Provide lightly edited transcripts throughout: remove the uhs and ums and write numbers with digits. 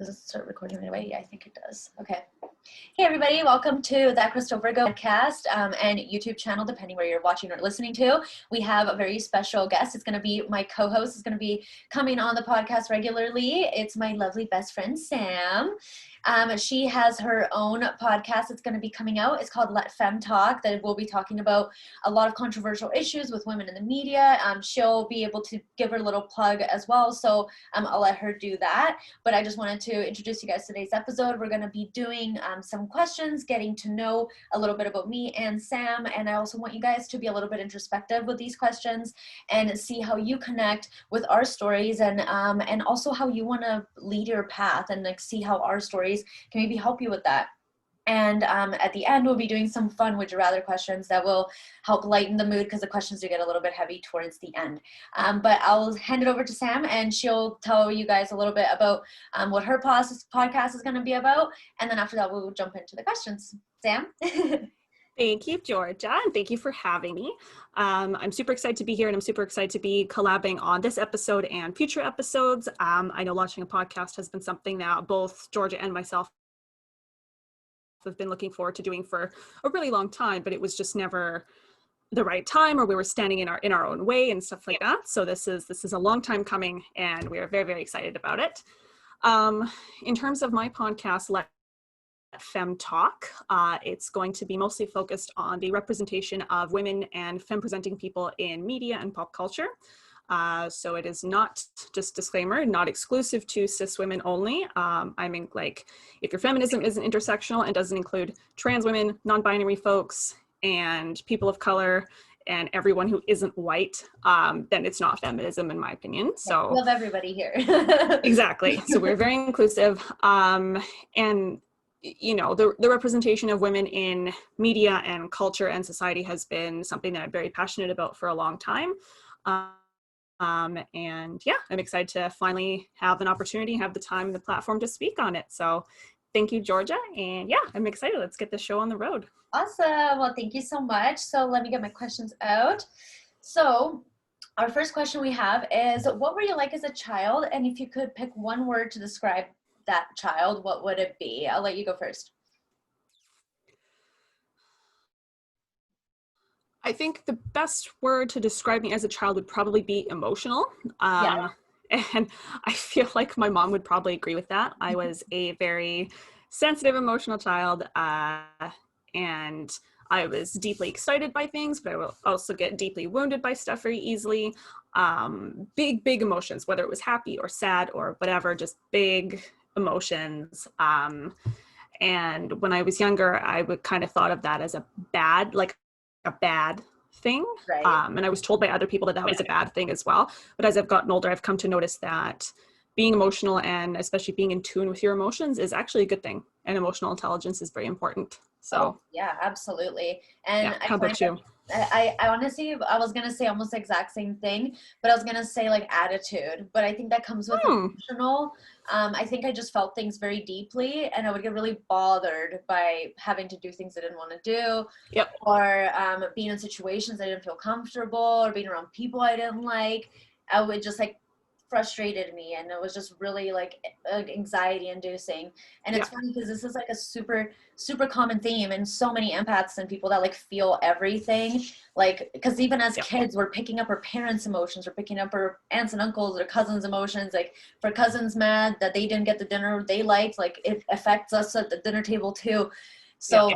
Does it start recording right away? Yeah, I think it does. Okay. Hey everybody, welcome to That Crystal Virgo podcast and YouTube channel, depending where you're watching or listening to. We have a very special guest. It's going to be my co-host. Is going to be coming on the podcast regularly. It's my lovely best friend, Sam. She has her own podcast that's going to be coming out. It's called Let Femme Talk, that we'll be talking about a lot of controversial issues with women in the media. She'll be able to give her little plug as well, so I'll let her do that. But I just wanted to introduce you guys to today's episode. We're going to be doing some questions, getting to know a little bit about me and Sam, and I also want you guys to be a little bit introspective with these questions and see how you connect with our stories, and also how you want to lead your path, and like see how our stories can maybe help you with that. And at the end, we'll be doing some fun would you rather questions that will help lighten the mood, because the questions do get a little bit heavy towards the end. But I'll hand it over to Sam, and she'll tell you guys a little bit about what her podcast is going to be about. And then after that, we'll jump into the questions. Sam? Thank you, Georgia, and thank you for having me. I'm super excited to be here, and I'm super excited to be collabing on this episode and future episodes. I know launching a podcast has been something that both Georgia and myself have been looking forward to doing for a really long time, but it was just never the right time, or we were standing in our own way and stuff like that. So this is a long time coming, and we are very, very excited about it. In terms of my podcast, Let Femme Talk, it's going to be mostly focused on the representation of women and femme presenting people in media and pop culture. So it is not, just disclaimer, not exclusive to cis women only. I mean, like, if your feminism isn't intersectional and doesn't include trans women, non-binary folks, and people of color, and everyone who isn't white, then it's not feminism, in my opinion. So love everybody here. Exactly. So we're very inclusive. And you know, the representation of women in media and culture and society has been something that I'm very passionate about for a long time. And yeah, I'm excited to finally have an opportunity, have the time and the platform to speak on it. So thank you, Georgia. And yeah, I'm excited. Let's get the show on the road. Awesome. Well, thank you so much. So let me get my questions out. So our first question we have is, what were you like as a child? And if you could pick one word to describe that child, what would it be? I'll let you go first. I think the best word to describe me as a child would probably be emotional. Yeah. And I feel like my mom would probably agree with that. I was a very sensitive, emotional child, and I was deeply excited by things, but I will also get deeply wounded by stuff very easily. Big emotions, whether it was happy or sad or whatever, just big emotions. And when I was younger, I would kind of thought of that as a bad thing. Right. And I was told by other people that was a bad thing as well. But as I've gotten older, I've come to notice that being emotional, and especially being in tune with your emotions, is actually a good thing. And emotional intelligence is very important. So yeah, absolutely. And yeah, how about you? I honestly, I was going to say almost the exact same thing, but I was going to say like attitude, but I think that comes with emotional. I think I just felt things very deeply, and I would get really bothered by having to do things I didn't want to do. Yep. Or being in situations I didn't feel comfortable, or being around people I didn't like. I would just like frustrated me, and it was just really like anxiety inducing. And it's funny because this is like a super common theme in so many empaths and people that like feel everything, like, because even as kids, we're picking up our parents' emotions, we're picking up our aunts and uncles or cousins' emotions. Like, for cousins mad that they didn't get the dinner they liked, like it affects us at the dinner table too. So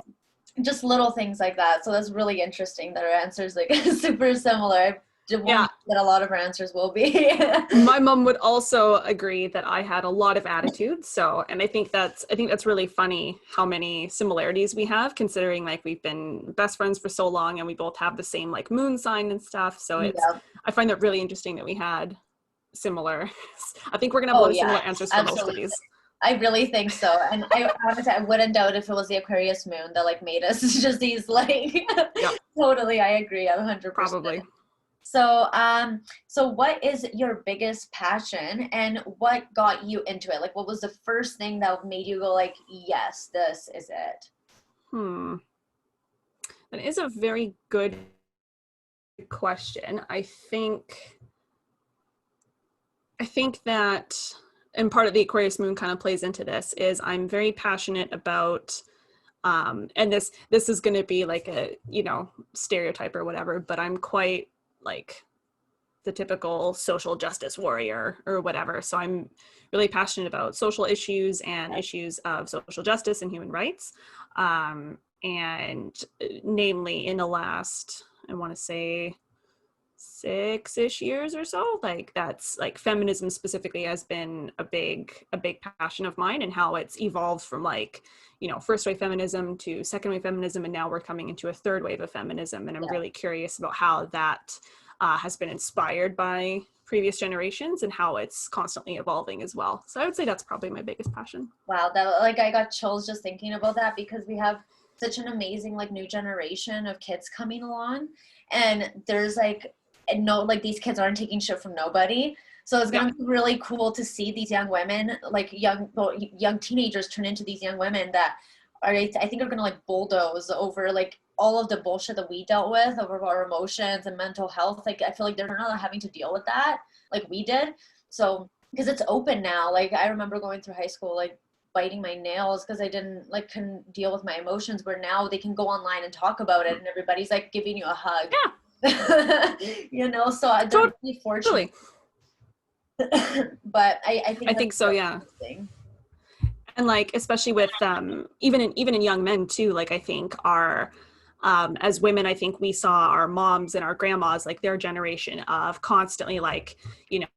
just little things like that. So that's really interesting that our answers like super similar. That a lot of our answers will be. My mom would also agree that I had a lot of attitude. So, and I think that's really funny how many similarities we have, considering like we've been best friends for so long, and we both have the same like moon sign and stuff. So it's, I find that really interesting that we had similar. I think we're gonna have a lot of similar answers for most of these. I really think so. And I honestly, I wouldn't doubt if it was the Aquarius moon that like made us just these like, totally. I agree. 100%. Probably. So, so what is your biggest passion, and what got you into it? Like, what was the first thing that made you go like, yes, this is it? That is a very good question. I think that and part of the Aquarius moon kind of plays into this, is I'm very passionate about, and this is going to be like a, you know, stereotype or whatever, but I'm quite like the typical social justice warrior or whatever. So I'm really passionate about social issues and issues of social justice and human rights. And namely in the last, I want to say 6-ish years or so, like that's like feminism specifically has been a big passion of mine, and how it's evolved from like, you know, first wave feminism to second wave feminism, and now we're coming into a third wave of feminism, and I'm really curious about how that has been inspired by previous generations and how it's constantly evolving as well. So I would say that's probably my biggest passion. Wow, that, like, I got chills just thinking about that, because we have such an amazing like new generation of kids coming along, and there's like, and no, like these kids aren't taking shit from nobody. So it's gonna be really cool to see these young women, like young teenagers, turn into these young women that are, I think, are gonna like bulldoze over like all of the bullshit that we dealt with over our emotions and mental health. Like I feel like they're not having to deal with that like we did. So because it's open now. Like I remember going through high school like biting my nails because I couldn't deal with my emotions, where now they can go online and talk about it, and everybody's like giving you a hug. Yeah. You know, so I'm really fortunate. But I think so, yeah. And like, especially with even in young men too, like I think our as women, I think we saw our moms and our grandmas, like their generation of constantly like, you know,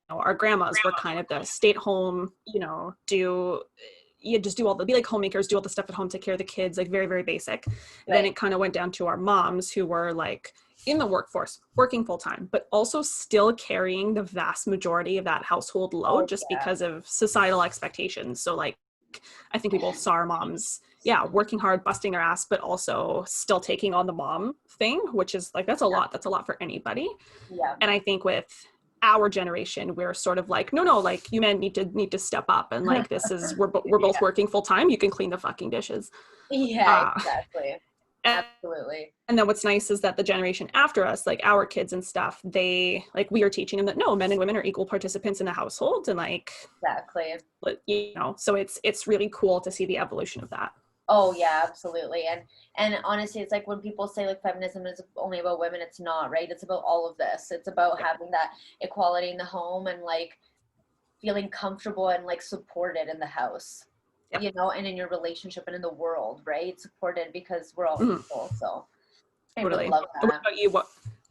our grandmas were kind of the stay at home, you know, just do all the, be like homemakers, do all the stuff at home, take care of the kids, like very, very basic. Right. Then it kind of went down to our moms, who were like in the workforce, working full time, but also still carrying the vast majority of that household load because of societal expectations. So like, I think we both saw our moms, working hard, busting their ass, but also still taking on the mom thing, which is like, that's a lot for anybody. Yeah. And I think with our generation, we're sort of like, no, like you men need to step up, and like this is we're both working full time. You can clean the fucking dishes. Yeah, exactly. Absolutely. And then what's nice is that the generation after us, like our kids and stuff, they like, we are teaching them that no, men and women are equal participants in the household, and like exactly, you know, so it's really cool to see the evolution of that. Oh yeah, absolutely. And honestly, it's like when people say like feminism is only about women, it's not, right? It's about all of this. It's about having that equality in the home, and like feeling comfortable and like supported in the house, you know, and in your relationship and in the world, right? Supported because we're all equal. So I really love that. What about you?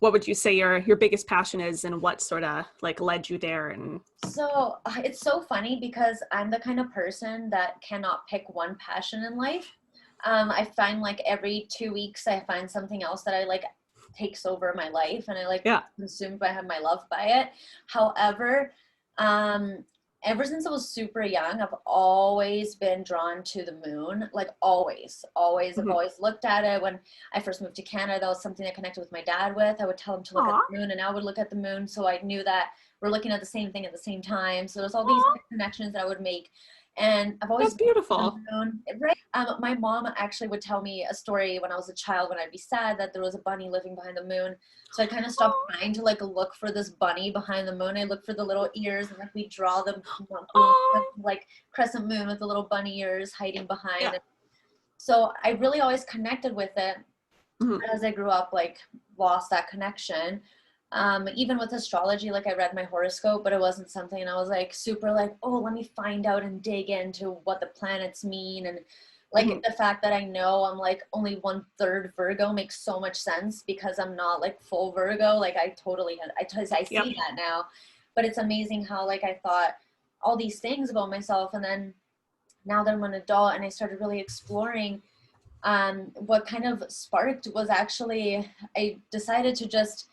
What would you say your biggest passion is, and what sort of like led you there? And so it's so funny because I'm the kind of person that cannot pick one passion in life. I find like every 2 weeks I find something else that I like takes over my life, and I like consumed by my love by it. However, ever since I was super young, I've always been drawn to the moon, like always. I've always looked at it. When I first moved to Canada, that was something I connected with my dad with. I would tell him to look at the moon, and I would look at the moon, so I knew that we're looking at the same thing at the same time. So there's all these connections that I would make. And I've always been beautiful. Right. My mom actually would tell me a story when I was a child, when I'd be sad, that there was a bunny living behind the moon. So I kind of stopped trying to like look for this bunny behind the moon. I looked for the little ears, and like we draw them like crescent moon with the little bunny ears hiding behind. Yeah. So I really always connected with it. As I grew up, like lost that connection. Even with astrology, like I read my horoscope, but it wasn't something I was like super like, oh, let me find out and dig into what the planets mean. And like the fact that I know I'm like only 1/3 Virgo makes so much sense, because I'm not like full Virgo. Like I see that now. But it's amazing how like I thought all these things about myself, and then now that I'm an adult and I started really exploring, what kind of sparked was actually I decided to just,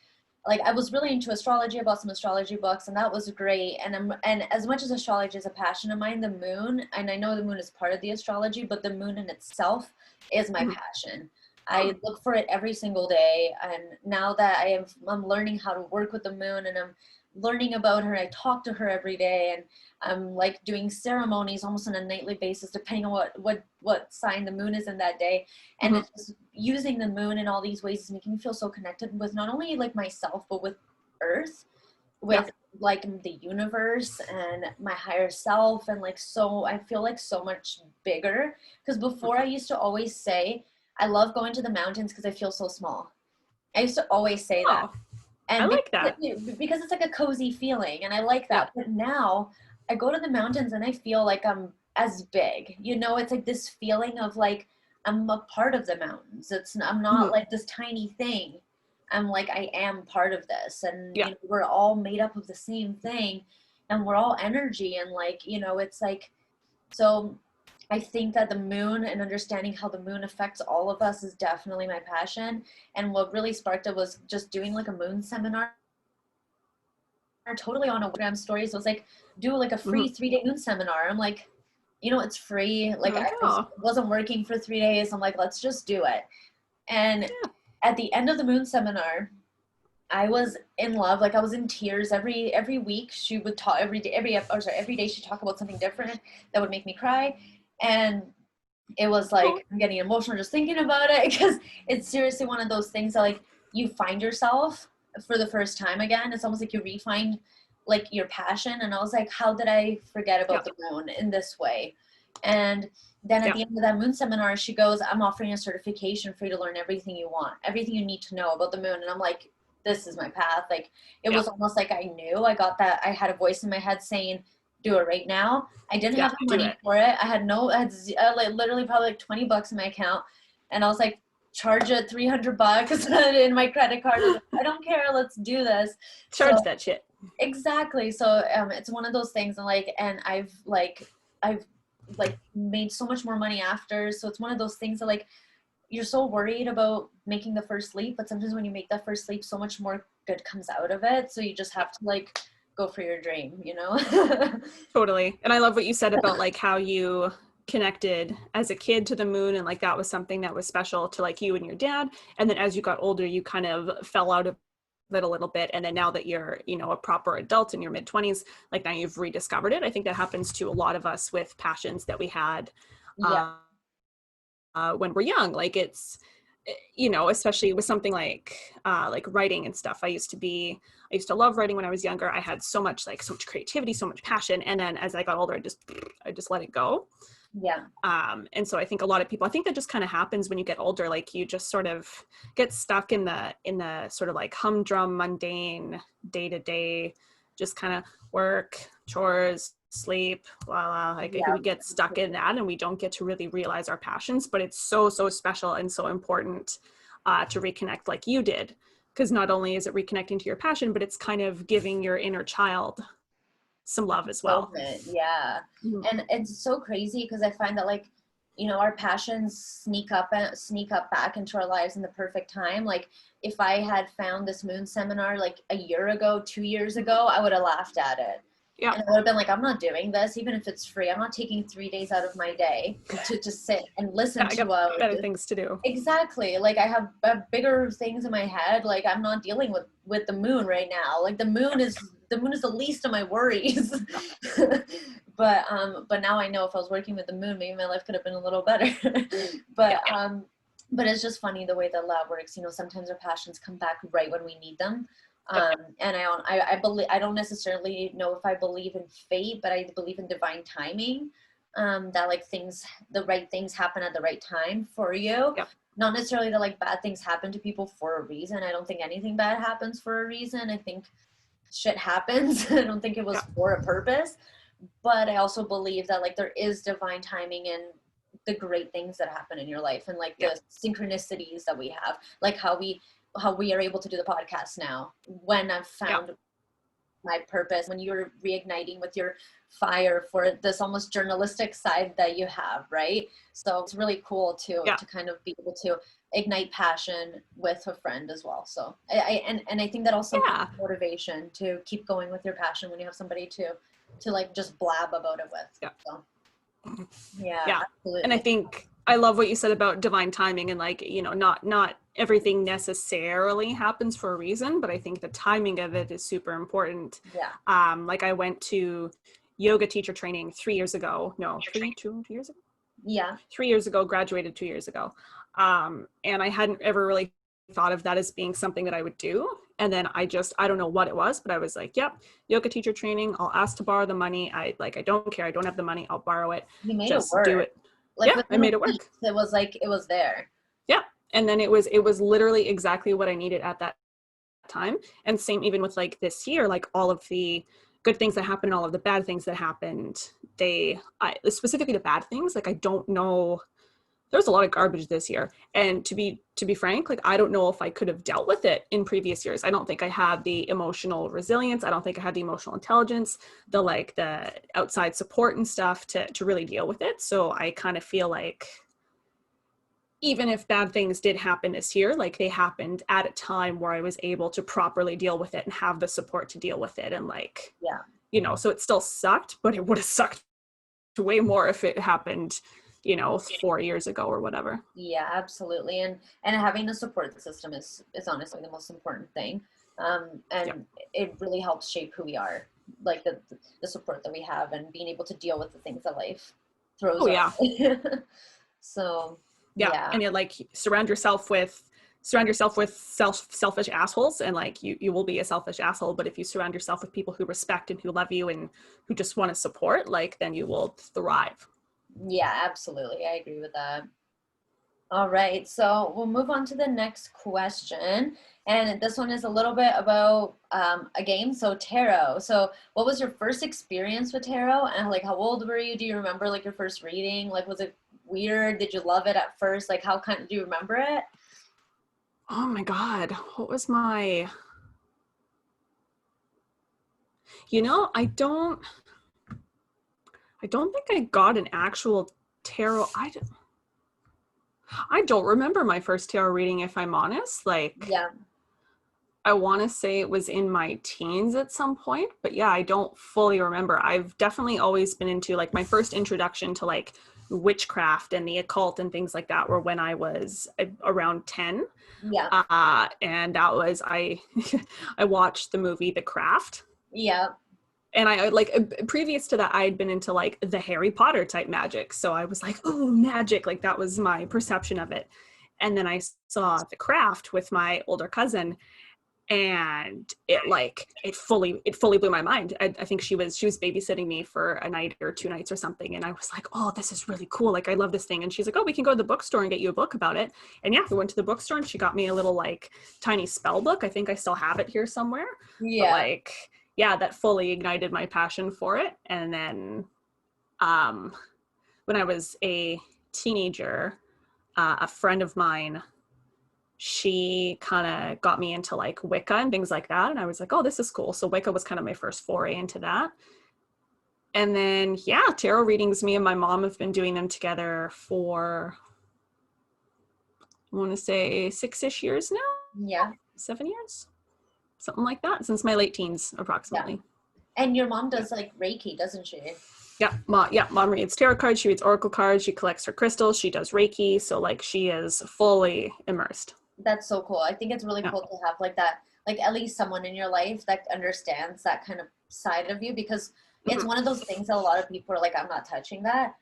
like, I was really into astrology. I bought some astrology books, and that was great. And as much as astrology is a passion of mine, the moon, and I know the moon is part of the astrology, but the moon in itself is my passion. I look for it every single day. And now that I'm learning how to work with the moon, and I'm learning about her, I talk to her every day, and I'm like doing ceremonies almost on a nightly basis, depending on what sign the moon is in that day. And it's just using the moon in all these ways is making me feel so connected with not only like myself, but with Earth, with like the universe and my higher self, and like, so I feel like so much bigger, because before I used to always say I love going to the mountains because I feel so small. I used to always say that. Oh, I And like that. because it's like a cozy feeling, and I like Yeah. that. But now I go to the mountains and I feel like I'm as big, it's like this feeling of like I'm a part of the mountains. I'm not Mhm. like this tiny thing. I'm like, I am part of this, and Yeah. we're all made up of the same thing, and we're all energy, and like, it's like, so I think that the moon and understanding how the moon affects all of us is definitely my passion. And what really sparked it was just doing like a moon seminar, totally on Instagram stories. It was like, do like a free Mhm. 3-day moon seminar. I'm like, it's free. Like, I Oh, wasn't working for 3 days. I'm like, let's just do it. And at the end of the moon seminar, I was in love. Like, I was in tears every week. She would talk every day, every day she'd talk about something different that would make me cry. And it was oh, like, I'm getting emotional just thinking about it, because it's seriously one of those things that like you find yourself for the first time again. It's almost like you refine like your passion. And I was like, how did I forget yeah. about the moon in this way? And then at Yeah. the end of that moon seminar, she goes, I'm offering a certification for you to learn everything you want, everything you need to know about the moon. And I'm like, this is my path. Like, it Yeah. was almost like I knew, I got that. I had a voice in my head saying, do it right now. I didn't Yeah. have the Do money it. for it. I had like literally probably like $20 in my account, and I was like, charge it $300 in my credit card. I was like, I don't care. Let's do this. Charge So that shit. exactly. So it's one of those things, and like, and I've like made so much more money after. So it's one of those things that like, you're so worried about making the first leap, but sometimes when you make that first leap, so much more good comes out of it. So you just have to like go for your dream, Totally. And I love what you said about like how you connected as a kid to the moon, and like that was something that was special to like you and your dad. And then as you got older, you kind of fell out of it a little bit. And then now that you're, a proper adult in your mid-20s, like now you've rediscovered it. I think that happens to a lot of us with passions that we had Yeah. uh, when we're young. Like it's, especially with something like writing and stuff. I used to love writing when I was younger. I had so much creativity, so much passion. And then as I got older, I just let it go. Yeah. And so I think I think that just kind of happens when you get older. Like you just sort of get stuck in the sort of like humdrum, mundane, day to day, just kind of work, chores, sleep, blah, blah. Like Yeah. we get stuck in that and we don't get to really realize our passions, but it's so, so special and so important to reconnect like you did. Because not only is it reconnecting to your passion, but it's kind of giving your inner child some love as well. Moment, yeah. Mhm. And it's so crazy because I find that like, our passions sneak up back into our lives in the perfect time. Like, if I had found this moon seminar like a year ago, 2 years ago, I would have laughed at it. Yeah. And I would have been like, I'm not doing this, even if it's free. I'm not taking 3 days out of my day to just sit and listen Yeah, I got to better things to do. exactly. Like, I have bigger things in my head. Like, I'm not dealing with the moon right now. Like, the moon is the least of my worries. But now I know if I was working with the moon, maybe my life could have been a little better. but Yeah. but it's just funny the way that love works. Sometimes our passions come back right when we need them. And I don't necessarily know if I believe in fate, but I believe in divine timing. That like the right things happen at the right time for you. Yeah. Not necessarily that like bad things happen to people for a reason. I don't think anything bad happens for a reason. I think shit happens. I don't think it was Yeah. for a purpose. But I also believe that like there is divine timing in the great things that happen in your life, and like Yeah. the synchronicities that we have, like how we are able to do the podcast now, when I've found my purpose, when you're reigniting with your fire for this almost journalistic side that you have, right? So it's really cool to kind of be able to ignite passion with a friend as well. So I think that also gives Yeah. motivation to keep going with your passion when you have somebody to like just blab about it with. Yeah. So yeah, Yeah. And I absolutely. think I love what you said about divine timing, and like, not everything necessarily happens for a reason, but I think the timing of it is super important. Yeah. Like I went to yoga teacher training 3 years ago. No, 2 years ago. Yeah. 3 years ago, graduated 2 years ago. And I hadn't ever really thought of that as being something that I would do. And then I don't know what it was, but I was like, yep, yoga teacher training. I'll ask to borrow the money. I don't care. I don't have the money. I'll borrow it. You made it Just work. do it. Like Yeah, I within a made it week, work. it was like, it was there. Yeah. And then it was literally exactly what I needed at that time. And same even with like this year, like all of the good things that happened, all of the bad things that happened, specifically the bad things, like I don't know, there was a lot of garbage this year. And to be frank, like I don't know if I could have dealt with it in previous years. I don't think I had the emotional resilience. I don't think I had the emotional intelligence, the outside support and stuff to really deal with it. So I kind of feel like even if bad things did happen this year, like they happened at a time where I was able to properly deal with it and have the support to deal with it. And like, Yeah. you know, so it still sucked, but it would have sucked way more if it happened, you know, 4 years ago or whatever. Yeah, absolutely. And having the support system is honestly the most important thing. And Yep. it really helps shape who we are, like the support that we have and being able to deal with the things that life throws Oh yeah. So Yeah. yeah. And you like surround yourself with selfish assholes, and like you will be a selfish asshole, but if you surround yourself with people who respect and who love you and who just want to support, like then you will thrive. Yeah, absolutely. I agree with that. All right, so we'll move on to the next question. And this one is a little bit about a game, so tarot. So what was your first experience with tarot? And like, how old were you? Do you remember like your first reading? Like, was it weird? Did you love it at first? Like, how kind of, do you remember it? Oh my God. What was my, you know, I don't think I got an actual tarot. I don't remember my first tarot reading, if I'm honest. Like, Yeah. I want to say it was in my teens at some point, but yeah, I don't fully remember. I've definitely always been into like my first introduction to like witchcraft and the occult and things like that were when I was around 10. Yeah. And that was, I watched the movie The Craft. Yeah. And I like previous to that, I had been into like the Harry Potter type magic. So I was like, oh, magic. Like that was my perception of it. And then I saw The Craft with my older cousin, and it fully blew my mind. I think she was babysitting me for a night or 2 nights or something. And I was like, oh, this is really cool. Like, I love this thing. And she's like, oh, we can go to the bookstore and get you a book about it. And yeah, we went to the bookstore and she got me a little like tiny spell book. I think I still have it here somewhere. Yeah. But like, yeah, that fully ignited my passion for it. And then when I was a teenager, a friend of mine, she kind of got me into like Wicca and things like that. And I was like, oh, this is cool. So Wicca was kind of my first foray into that. And then, yeah, tarot readings, me and my mom have been doing them together for, I want to say 6-ish years now. Yeah. 7 years, something like that, since my late teens, approximately. Yeah. And your mom does like Reiki, doesn't she? Yeah, mom reads tarot cards, she reads oracle cards, she collects her crystals, she does Reiki. So like she is fully immersed. That's so cool. I think it's really cool to have like that, like at least someone in your life that understands that kind of side of you, because it's one of those things that a lot of people are like, I'm not touching that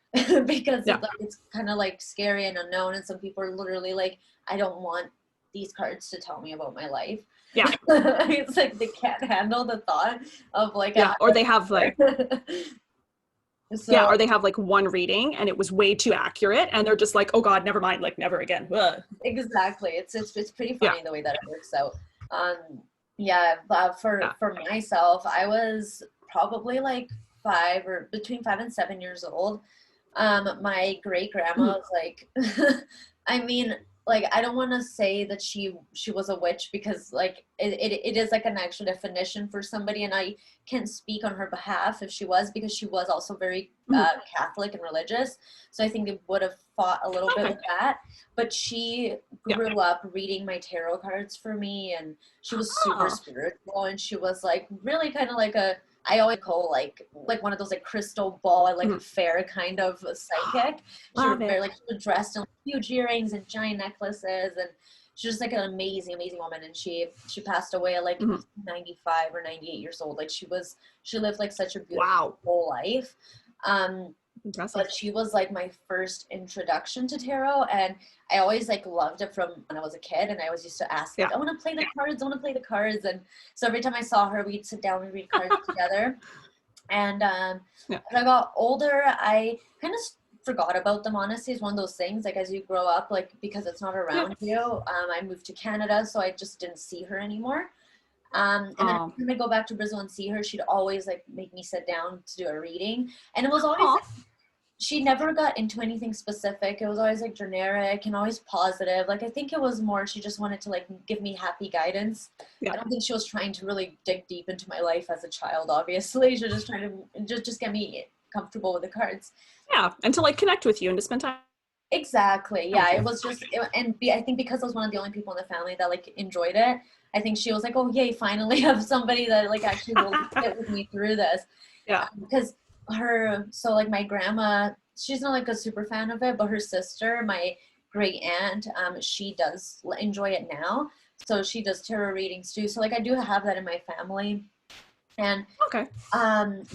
because it's kind of like scary and unknown. And some people are literally like, I don't want these cards to tell me about my life. Yeah. It's like they can't handle the thought of like, or they have like, so, or they have like one reading and it was way too accurate and they're just like, oh God, never mind, like never again. Ugh. Exactly. It's pretty funny the way that it works out. But for myself, I was probably like between 5 and 7 years old. My great grandma was like, I mean, like, I don't want to say that she was a witch, because like it is like an actual definition for somebody, and I can't speak on her behalf if she was, because she was also very Catholic and religious. So I think it would have fought a little bit with that. But she grew up reading my tarot cards for me, and she was super spiritual, and she was like really kind of like I always call like one of those like crystal ball, like fair kind of psychic. She was very like, she was dressed in like, huge earrings and giant necklaces, and she's just like an amazing woman. And she passed away at like 95 or 98 years old. Like she lived like such a beautiful whole life. Impressive. but she was like my first introduction to tarot, and I always like loved it from when I was a kid, and I always used to ask like, I want to play the cards, I want to play the cards. And so every time I saw her, we'd sit down and read cards together. And as I got older, I kind of forgot about them, honestly. It's one of those things, like as you grow up, like because it's not around you. I moved to Canada, so I just didn't see her anymore. And then every time I go back to Brazil and see her, she'd always like make me sit down to do a reading. And it was always like, she never got into anything specific. It was always like generic and always positive. Like I think it was more she just wanted to like give me happy guidance. I don't think she was trying to really dig deep into my life as a child, obviously. She was just trying to just get me comfortable with the cards. Yeah, and to like connect with you and to spend time. Exactly. Yeah, it was just, I think because I was one of the only people in the family that like enjoyed it, I think she was like, oh yay, finally have somebody that like actually will sit with me through this. Yeah. Because so like my grandma, she's not like a super fan of it, but her sister, my great aunt, she does enjoy it now. So she does tarot readings too. So like I do have that in my family. And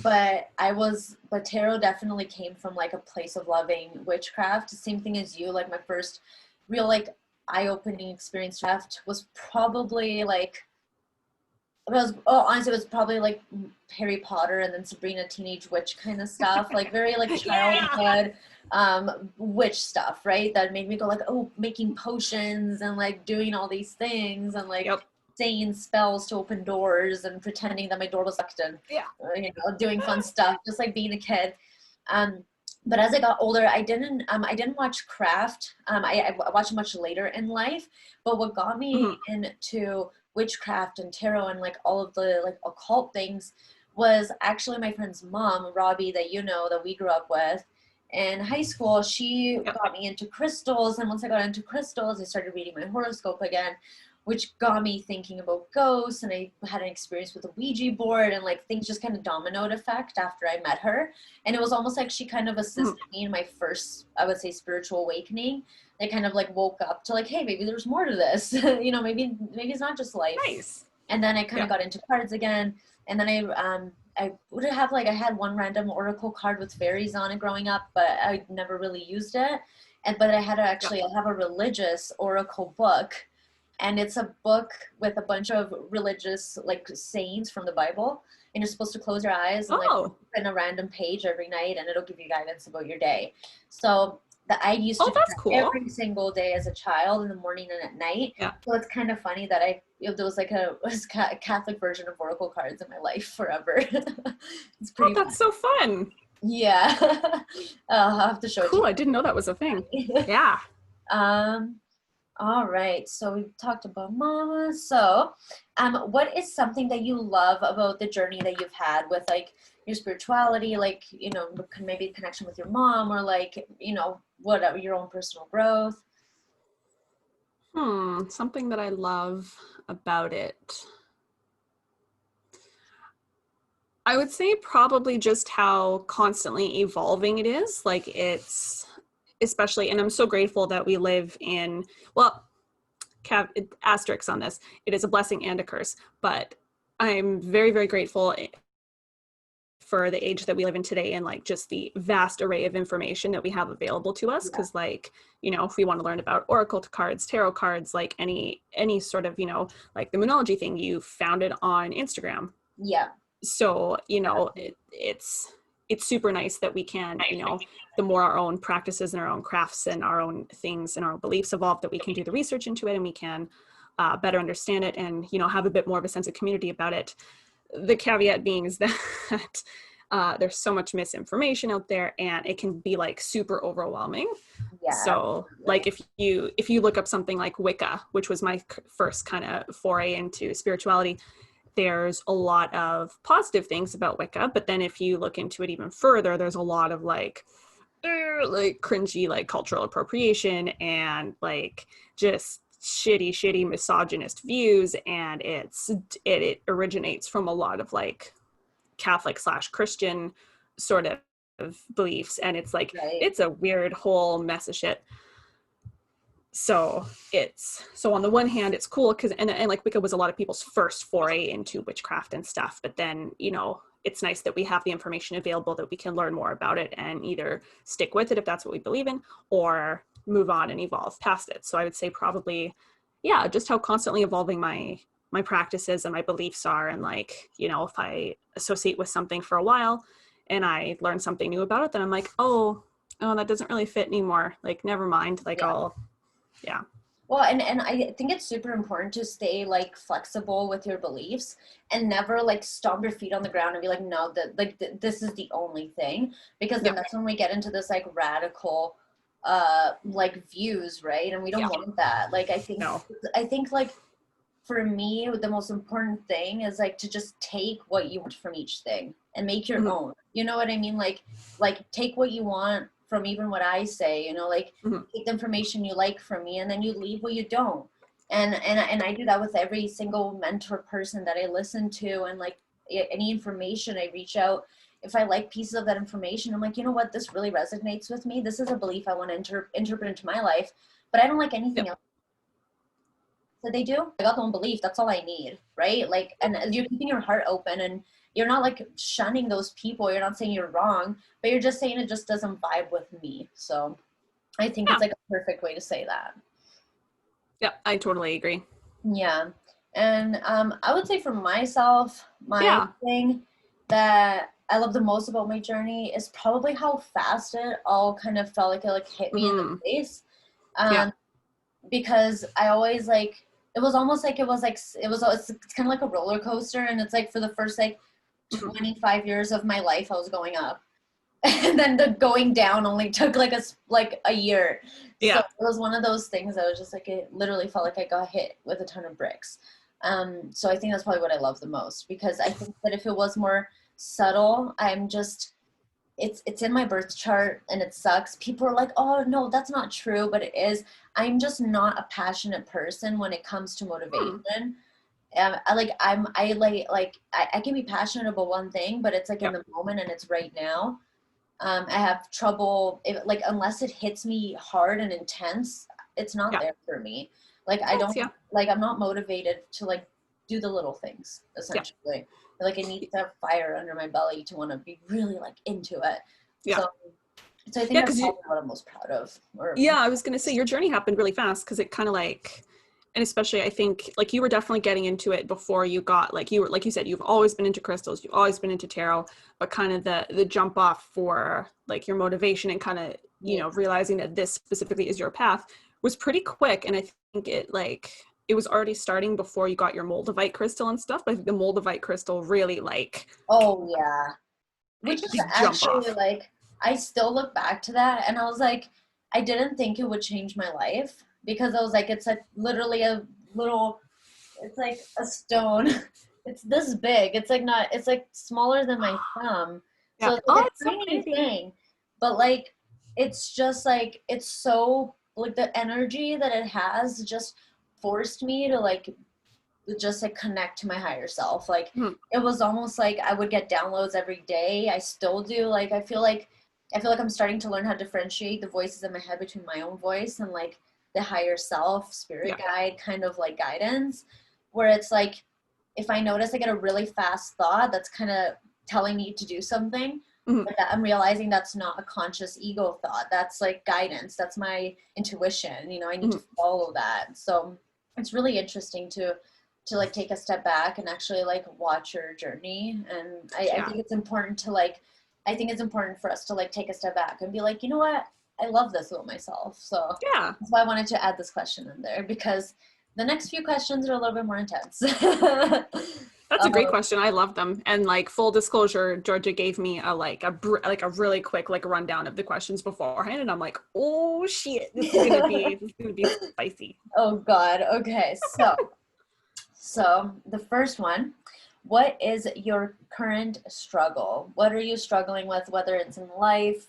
but tarot definitely came from like a place of loving witchcraft. Same thing as you. Like my first real like eye-opening experience was probably like, honestly, it was probably like Harry Potter and then Sabrina Teenage Witch kind of stuff, like very like childhood witch stuff, right? That made me go like, oh, making potions and like doing all these things and like saying spells to open doors and pretending that my door was locked and doing fun stuff, just like being a kid. But as I got older, I didn't watch craft. I watched it much later in life. But what got me into witchcraft and tarot and like all of the like occult things was actually my friend's mom, Robbie, that we grew up with. In high school, she got me into crystals, and once I got into crystals, I started reading my horoscope again, which got me thinking about ghosts, and I had an experience with a Ouija board, and like things just kind of dominoed effect after I met her. And it was almost like she kind of assisted me in my first, I would say, spiritual awakening. I kind of like woke up to like, hey, maybe there's more to this. Maybe it's not just life. Nice. And then I kind of got into cards again. And then I would have like, I had one random oracle card with fairies on it growing up, but I never really used it. But I had I have a religious oracle book. And it's a book with a bunch of religious like sayings from the Bible. And you're supposed to close your eyes and like open a random page every night, and it'll give you guidance about your day. So I used to do that every single day as a child, in the morning and at night. So it's kind of funny that there was like a Catholic version of oracle cards in my life forever. It's pretty that's so fun. Yeah. I'll have to show it to you. I didn't know that was a thing. Yeah. All right. So we've talked about mama. So what is something that you love about the journey that you've had with like your spirituality, like, maybe connection with your mom, or like, whatever, your own personal growth? Something that I love about it. I would say probably just how constantly evolving it is. Like it's, especially, and I'm so grateful that we live in, asterisk on this, it is a blessing and a curse, but I'm very, very grateful for the age that we live in today, and like just the vast array of information that we have available to us. Because like, if we want to learn about oracle cards, tarot cards, like any sort of, like the Moonology thing, you found it on Instagram. So it's super nice that we can, the more our own practices and our own crafts and our own things and our own beliefs evolve, that we can do the research into it, and we can better understand it, and have a bit more of a sense of community about it. The caveat being is that there's so much misinformation out there, and it can be like super overwhelming. So like if you look up something like Wicca, which was my first kind of foray into spirituality, there's a lot of positive things about Wicca, but then if you look into it even further, there's a lot of like cringy, like cultural appropriation and like just shitty misogynist views, and it originates from a lot of like Catholic / Christian sort of beliefs, and it's like it's a weird whole mess of shit. So on the one hand, it's cool because and like Wicca was a lot of people's first foray into witchcraft and stuff, but then it's nice that we have the information available that we can learn more about it and either stick with it if that's what we believe in, or move on and evolve past it. So I would say probably, yeah, just how constantly evolving my practices and my beliefs are. And like, you know, if I associate with something for a while and I learn something new about it, then I'm like, oh, that doesn't really fit anymore. Like, never mind. Like, Yeah. yeah. Well, and I think it's super important to stay like flexible with your beliefs and never like stomp your feet on the ground and be like, no, that like this is the only thing, because then Yeah. that's when we get into this like radical like views, right? And we don't Yeah. want that. Like No. I think like for me the most important thing is like to just take what you want from each thing and make your Mhm. own. You know what I mean? Like take what you want from even what I say, you know, like Mhm. take the information you like from me and then you leave what you don't. And I do that with every single mentor person that I listen to, and like any information I reach out. If I like pieces of that information, I'm like, you know what, this really resonates with me. This is a belief I want to interpret into my life, but I don't like anything else that they do. I got the one belief. That's all I need, right? Like, and you're keeping your heart open, and you're not like shunning those people. You're not saying you're wrong, but you're just saying it just doesn't vibe with me. So I think Yeah. it's like a perfect way to say that. Yeah. I totally agree. Yeah. And I would say for myself, my Yeah. thing that I love the most about my journey is probably how fast it all kind of felt like it like hit me in the Mhm. face. Yeah. Because I always like, it was almost like it's kind of like a roller coaster, and it's like for the first like Mhm. 25 years of my life I was going up, and then the going down only took like a year. So Yeah. it was one of those things that was just like, it literally felt like I got hit with a ton of bricks. So I think that's probably what I love the most, because I think that if it was more subtle, it's in my birth chart and it sucks. People are like, oh no, that's not true, but it is. I'm just not a passionate person when it comes to Hmm. motivation. I can be passionate about one thing, but it's like in Yeah. the moment and it's right now. I have trouble like unless it hits me hard and intense, it's not Yeah. there for me. Like I Yes. don't Yeah. like I'm not motivated to like do the little things Yeah. essentially. Like I need to have fire under my belly to want to be really like into it. Yeah. So I think Yeah. that's Because probably what I'm most proud of. Or yeah, I was going to say your journey happened really fast because it kind of like, and especially I think like you were definitely getting into it before you got like you were, like you said, you've always been into crystals, you've always been into tarot, but kind of the jump off for like your motivation and kind of, you yeah. know, realizing that this specifically is your path was pretty quick. And I think it was already starting before you got your moldavite crystal and stuff, but I think the moldavite crystal really Oh yeah. Which is just jump actually off. like, I still look back to that and I was like, I didn't think it would change my life, because I was like, it's like literally a little, it's like a stone. It's this big. It's like not, it's like smaller than my thumb. Yeah. So it's Oh, like it's a so tiny pretty. thing. But like, it's just like, it's so, like the energy that it has just forced me to like just like connect to my higher self. Like Mhm. it was almost like I would get downloads every day. I still do. Like I feel like I'm starting to learn how to differentiate the voices in my head between my own voice and like the higher self, spirit Yeah. guide kind of like guidance, where it's like if I notice I get a really fast thought that's kind of telling me to do something, Mhm. but that I'm realizing that's not a conscious ego thought. That's like guidance. That's my intuition. You know, I need to Mhm. follow that. So it's really interesting to like take a step back and actually like watch your journey. And I Yeah. think it's important to like, I think it's important for us to like take a step back and be like, you know what, I love this about myself. So Yeah. that's why I wanted to add this question in there, because the next few questions are a little bit more intense. That's a great um, question. I love them. And like full disclosure, Georgia gave me like a really quick like rundown of the questions beforehand, and I'm like, oh shit, this is gonna be spicy. oh God. Okay. So the first one, what is your current struggle? What are you struggling with, whether it's in life,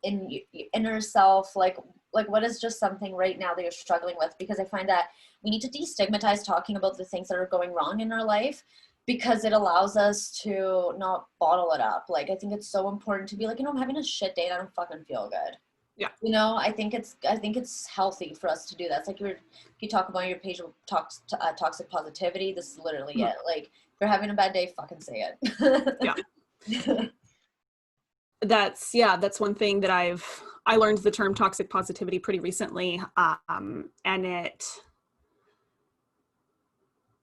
in your inner self, like what is just something right now that you're struggling with? Because I find that we need to destigmatize talking about the things that are going wrong in our life, because it allows us to not bottle it up. Like I think it's so important to be like, you know, I'm having a shit day and I don't fucking feel good. Yeah. You know, I think it's healthy for us to do that. It's like you talk about your page of toxic positivity. This is literally Mhm. it. Like you're having a bad day, fucking say it. Yeah. That's one thing that I learned the term toxic positivity pretty recently. And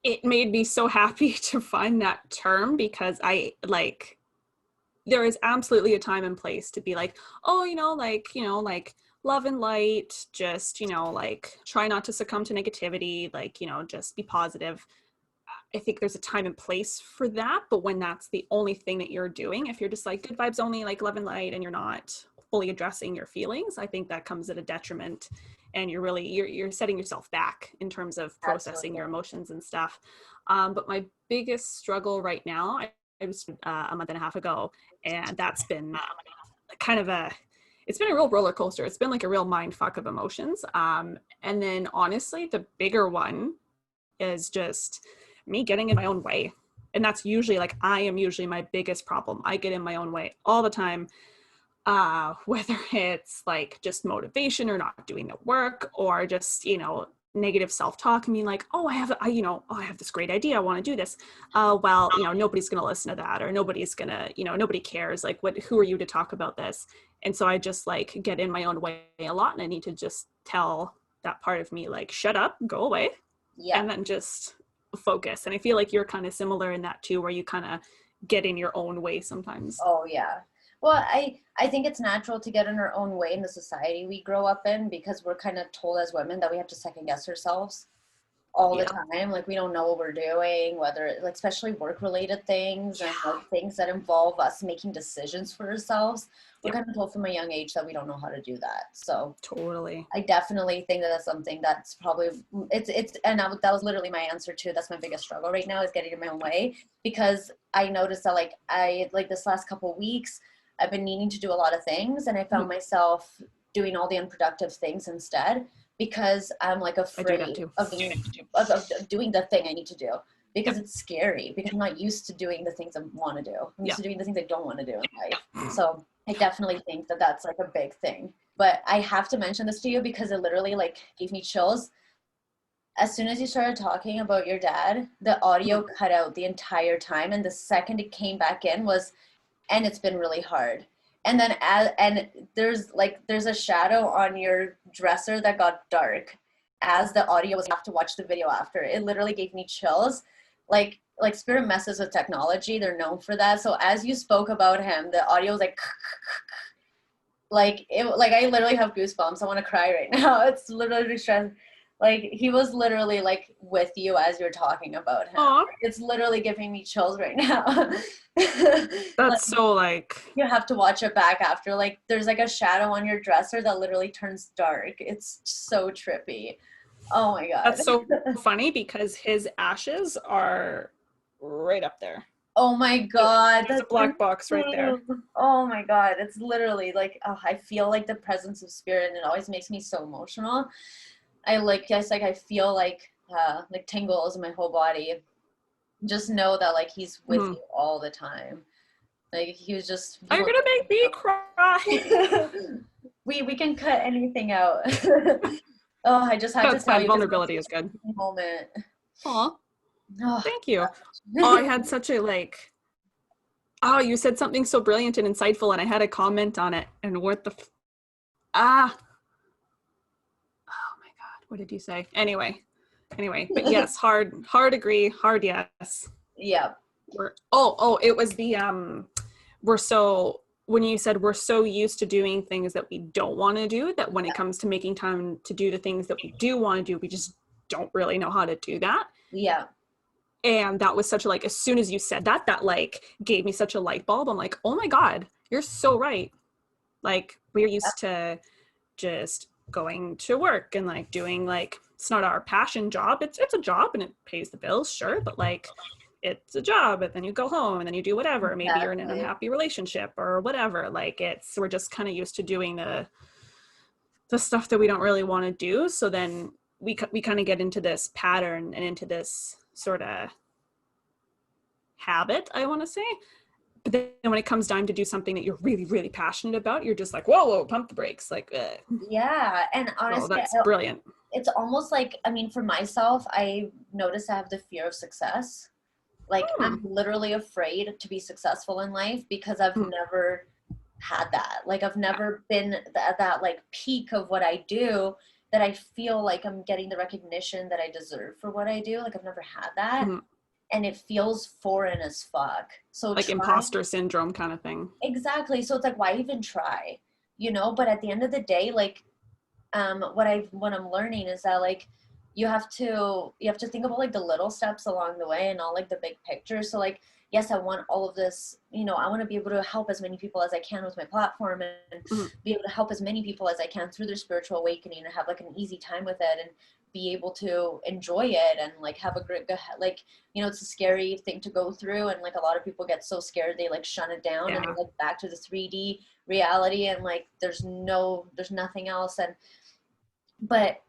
it made me so happy to find that term, because there is absolutely a time and place to be like, oh, like love and light, just, like try not to succumb to negativity, like, just be positive. I think there's a time and place for that, but when that's the only thing that you're doing, if you're just like good vibes only, like love and light, and you're not fully addressing your feelings, I think that comes at a detriment, and you're setting yourself back in terms of processing your emotions and stuff. But my biggest struggle right now, I was a month and a half ago, and that's been it's been a real roller coaster. It's been like a real mind fuck of emotions. And then honestly, the bigger one is just me getting in my own way. And that's usually I am usually my biggest problem. I get in my own way all the time, whether it's like just motivation or not doing the work, or just, negative self-talk and being like, oh, I have this great idea. I want to do this. Well, nobody's going to listen to that, or nobody's going to, nobody cares. Like, who are you to talk about this? And so I just get in my own way a lot, and I need to just tell that part of me, like, shut up, go away. Yeah. And then just focus. And I feel like you're kind of similar in that too, where you kind of get in your own way sometimes. Oh yeah. Well, I think it's natural to get in our own way in the society we grow up in, because we're kind of told as women that we have to second guess ourselves all the time. Like, we don't know what we're doing, whether especially work related things and things that involve us making decisions for ourselves. We're kind of told from a young age that we don't know how to do that. So totally, I definitely think that that's something that's probably and that was literally my answer too. That's my biggest struggle right now, is getting in my own way, because I noticed that I this last couple of weeks I've been needing to do a lot of things, and I found myself doing all the unproductive things instead, because I'm afraid of doing the thing I need to do, because it's scary, because I'm not used to doing the things I want to do. I'm used to doing the things I don't want to do in life. So I definitely think that that's a big thing. But I have to mention this to you because it literally gave me chills. As soon as you started talking about your dad, the audio cut out the entire time, and the second it came back in was, and it's been really hard. And then there's a shadow on your dresser that got dark as the audio was. I have to watch the video after. It literally gave me chills. Like Spirit messes with technology. They're known for that. So as you spoke about him, the audio was I literally have goosebumps. I want to cry right now. It's literally stress. He was literally with you as you're talking about him. Aww. It's literally giving me chills right now. That's you have to watch it back after. There's a shadow on your dresser that literally turns dark. It's so trippy. Oh my God. That's so funny, because his ashes are right up there. Oh my God. There's a black box right there. Oh my God. It's literally I feel the presence of spirit, and it always makes me so emotional. I feel tingles in my whole body. Just know that he's with you all the time. He was just. You're gonna make me cry. we can cut anything out. Oh, I just had to tell you. Vulnerability is good. Moment. Aw. Oh, thank you. Oh, I had such a oh, you said something so brilliant and insightful, and I had a comment on it. And what the what did you say? Anyway, but yes, hard agree, hard yes. Yeah. It was the when you said we're so used to doing things that we don't want to do, that when it comes to making time to do the things that we do want to do, we just don't really know how to do that. Yeah. And that was such as soon as you said that gave me such a light bulb. I'm like, oh my God, you're so right. We're used to just going to work and doing it's not our passion job. It's a job and it pays the bills, sure, but it's a job, and then you go home and then you do whatever. Maybe you're in an unhappy relationship or whatever. We're just kind of used to doing the stuff that we don't really want to do. So then we kind of get into this pattern and into this sort of habit, I want to say. But then when it comes time to do something that you're really, really passionate about, you're just whoa, pump the brakes. Yeah. And honestly, that's brilliant. It's almost for myself, I notice I have the fear of success. Like, I'm literally afraid to be successful in life because I've never had that. Like, I've never been at that like peak of what I do, that I feel like I'm getting the recognition that I deserve for what I do. Like, I've never had that. And it feels foreign as fuck. So like imposter syndrome kind of thing. Exactly. So it's like, why even try? You know, but at the end of the day, like, what I'm learning is that, like, you have to think about like the little steps along the way and all like the big picture. So like, yes, I want all of this, you know, I want to be able to help as many people as I can with my platform, and be able to help as many people as I can through their spiritual awakening, and have like an easy time with it, and be able to enjoy it, and like have a great, like, you know, it's a scary thing to go through, and like a lot of people get so scared they like shut it down, and they look back to the 3D reality, and like there's nothing else. And but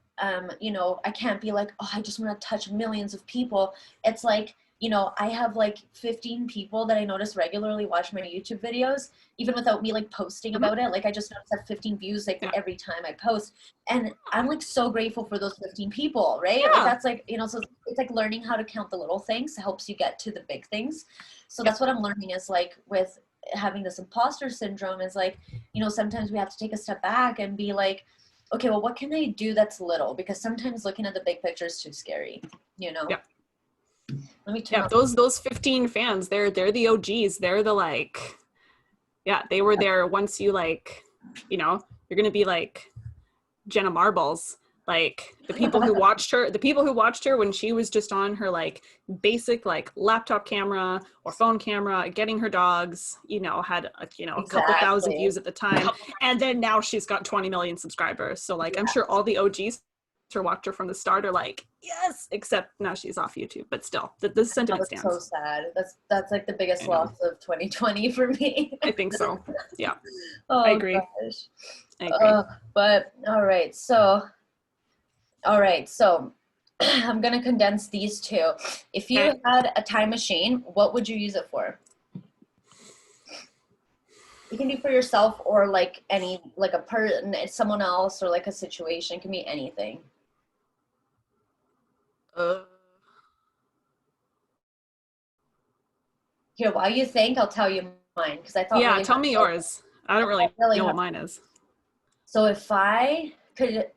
you know, I can't be like, oh, I just want to touch millions of people. It's like, you know, I have like 15 people that I notice regularly watch my YouTube videos, even without me like posting about it. Like, I just noticed that 15 views like every time I post, and I'm like so grateful for those 15 people, right? Like, that's like, you know, so it's like learning how to count the little things helps you get to the big things. So that's what I'm learning, is like, with having this imposter syndrome, is like, you know, sometimes we have to take a step back and be like, okay, well, what can I do that's little? Because sometimes looking at the big picture is too scary, you know? Let me turn off. Those 15 fans, they're the OGs. They're the like, they were there once you like, you know, you're going to be like Jenna Marbles. Like the people who watched her when she was just on her like basic like laptop camera or phone camera, getting her dogs, you know, had a, you know, a couple thousand views at the time. And then now she's got 20 million subscribers. So like, I'm sure all the OGs who watched her from the start are like, yes, except now she's off YouTube, but still the sentiment stands. So sad. That's like the biggest loss of 2020 for me. I think so. Yeah. Oh, I agree. Gosh. I agree. But all right, so I'm gonna condense these two. If you had a time machine, what would you use it for? You can do for yourself, or like any, like a person, someone else, or like a situation. It can be anything. Here, while you think, I'll tell you mine, because I thought. Yeah, tell me yours. I don't really know what mine is. So if I could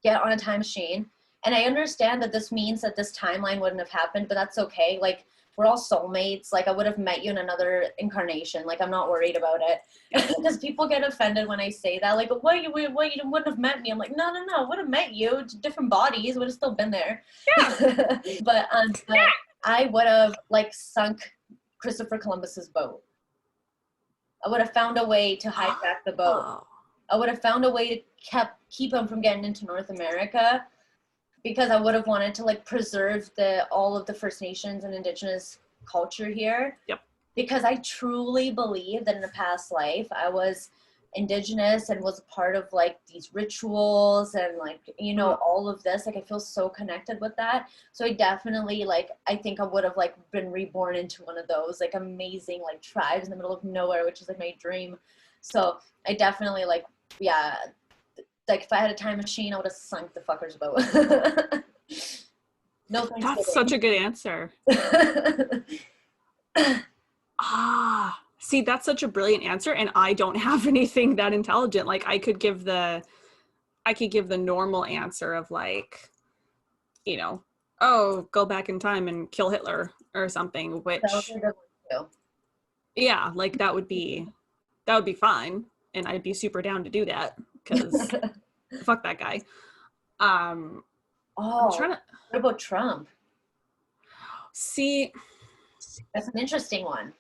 get on a time machine, and I understand that this means that this timeline wouldn't have happened, but that's okay. Like, we're all soulmates. Like, I would have met you in another incarnation. Like, I'm not worried about it. Because people get offended when I say that. Like, what, you wouldn't have met me? I'm like, no, I would have met you. Different bodies. Would have still been there. Yeah. but I would have, like, sunk Christopher Columbus's boat. I would have found a way to hijack the boat. I would have found a way to keep him from getting into North America, because I would have wanted to like preserve all of the First Nations and Indigenous culture here. Yep. Because I truly believe that in a past life I was Indigenous and was a part of like these rituals and like, you know, all of this. Like, I feel so connected with that. So I definitely, like, I think I would have like been reborn into one of those like amazing like tribes in the middle of nowhere, which is like my dream. So I definitely like, yeah, like if I had a time machine, I would have sunk the fucker's boat. No, that's such a good answer. See, that's such a brilliant answer, and I don't have anything that intelligent. Like, I could give the normal answer of like, you know, oh, go back in time and kill Hitler or something, which yeah, like that would be fine, and I'd be super down to do that, because fuck that guy. What about Trump? See, that's an interesting one.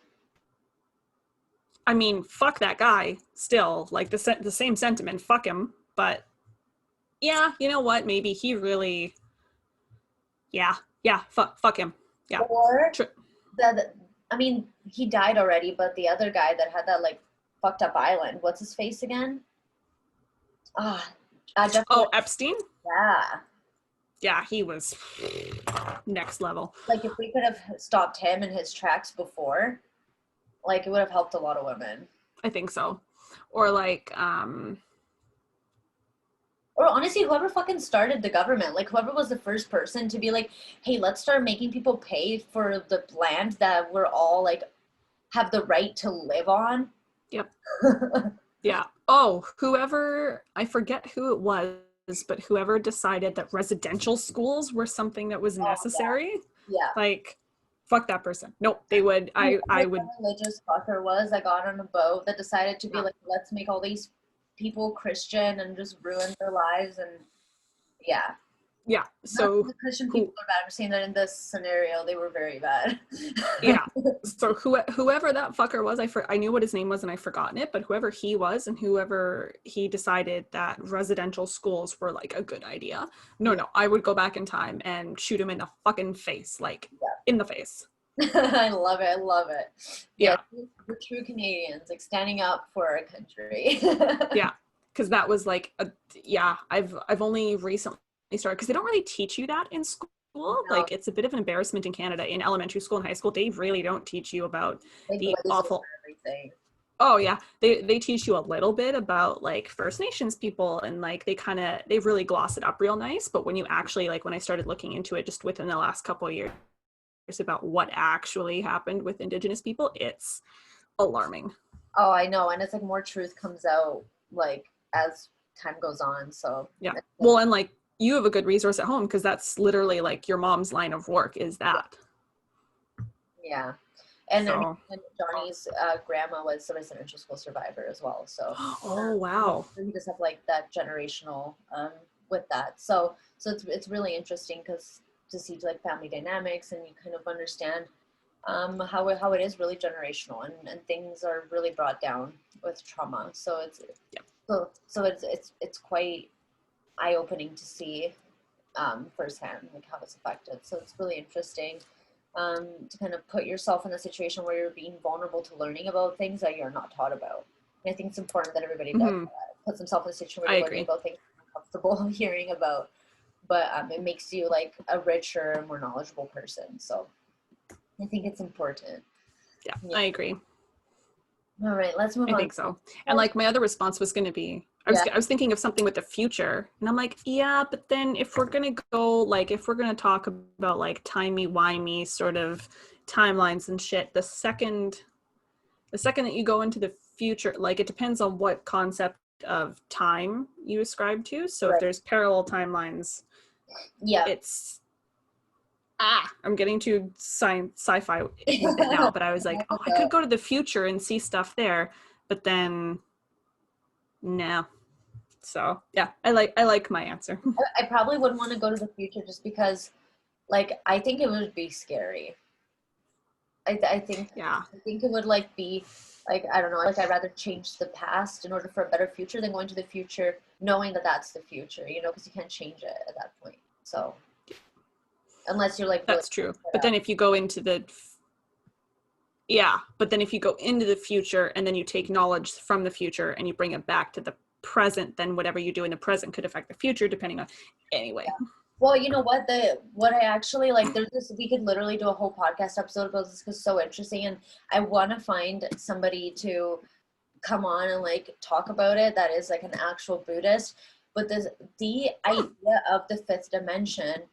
I mean, fuck that guy still, like the same sentiment, fuck him. But yeah, you know what? Maybe he really, yeah, fuck him. Yeah. Or I mean, he died already, but the other guy that had that like fucked up island, what's his face again? Epstein? Yeah. Yeah, he was next level. Like, if we could have stopped him in his tracks before, like, it would have helped a lot of women. I think so. Or like, or Or honestly, whoever fucking started the government, like whoever was the first person to be like, hey, let's start making people pay for the land that we're all like have the right to live on. Yep. Yeah. Oh, whoever, I forget who it was, but whoever decided that residential schools were something that was necessary, Yeah. like, fuck that person. Nope, they would, I would. Religious fucker was that got on a boat that decided to be Yeah. like, let's make all these people Christian and just ruin their lives. And yeah. Yeah. Not So the Christian who, people are bad. I'm saying that in this scenario, they were very bad. yeah. So whoever that fucker was, I knew what his name was and I've forgotten it, but whoever he was and whoever he decided that residential schools were like a good idea. No, I would go back in time and shoot him in the fucking face, like in the face. I love it. I love it. Yeah. We're true Canadians, like standing up for our country. Yeah. Because that was like, I've only recently started, because they don't really teach you that in school. No. Like, it's a bit of an embarrassment in Canada. In elementary school and high school, they really don't teach you about the awful. Everything. Oh yeah, they teach you a little bit about like First Nations people, and like they really gloss it up real nice. But when you actually, like, when I started looking into it just within the last couple of years about what actually happened with Indigenous people, it's alarming. Oh, I know, and it's like more truth comes out like as time goes on. So yeah, well, and like you have a good resource at home because that's literally like your mom's line of work is that. Yeah. And so. Johnny's grandma was a residential school survivor as well. So oh wow, we just have like that generational with that. So it's really interesting because to see like family dynamics, and you kind of understand how it is really generational, and things are really brought down with trauma. So it's quite eye-opening to see firsthand like how it's affected. So it's really interesting to kind of put yourself in a situation where you're being vulnerable to learning about things that you're not taught about. And I think it's important that everybody does puts themselves in a situation where they're learning about things they're comfortable hearing about, but it makes you like a richer, more knowledgeable person. So I think it's important. Yeah, I agree. All right, let's move on. I think so. And like my other response was going to be, I was thinking of something with the future, and I'm like, yeah, but then if we're going to go, like, if we're going to talk about like timey-wimey sort of timelines and shit, the second that you go into the future, like, it depends on what concept of time you ascribe to. So if there's parallel timelines, it's I'm getting too sci-fi with it now, but I was like, oh, I could go to the future and see stuff there, but then no. So yeah, I like my answer. I probably wouldn't want to go to the future just because, like, I think it would be scary. I think it would like be like, I don't know, like I'd rather change the past in order for a better future than going to the future knowing that that's the future, you know, because you can't change it at that point. So unless you're like, that's true. But then if you go into the future and then you take knowledge from the future and you bring it back to the present, then whatever you do in the present could affect the future depending on anyway. Yeah. Well, you know what I actually like, there's this, we could literally do a whole podcast episode about this because it's so interesting, and I want to find somebody to come on and like talk about it that is like an actual Buddhist. But the idea of the fifth dimension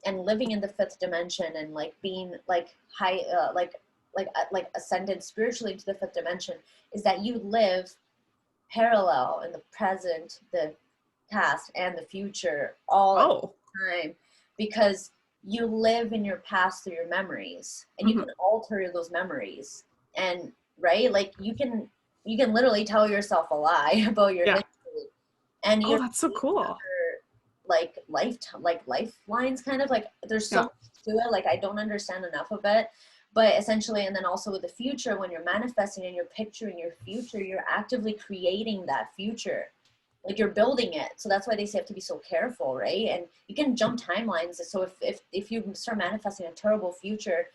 and living in the fifth dimension and like being like high like ascended spiritually to the fifth dimension is that you live parallel in the present, the past, and the future all at the time, because you live in your past through your memories, and you can alter those memories, and like you can literally tell yourself a lie about your history, and that's so cool. Like lifelines, kind of like there's so much to it. Like I don't understand enough of it, but essentially, and then also with the future, when you're manifesting and you're picturing your future, you're actively creating that future. Like you're building it. So that's why they say you have to be so careful, right? And you can jump timelines. So if you start manifesting a terrible future,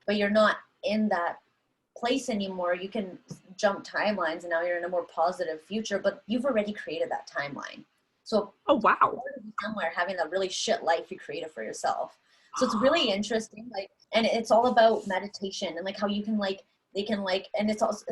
but you're not in that place anymore, you can jump timelines and now you're in a more positive future, but you've already created that timeline. So somewhere having that really shit life you created for yourself. So it's really interesting, like, and it's all about meditation and like how you can like they can like, and it's also,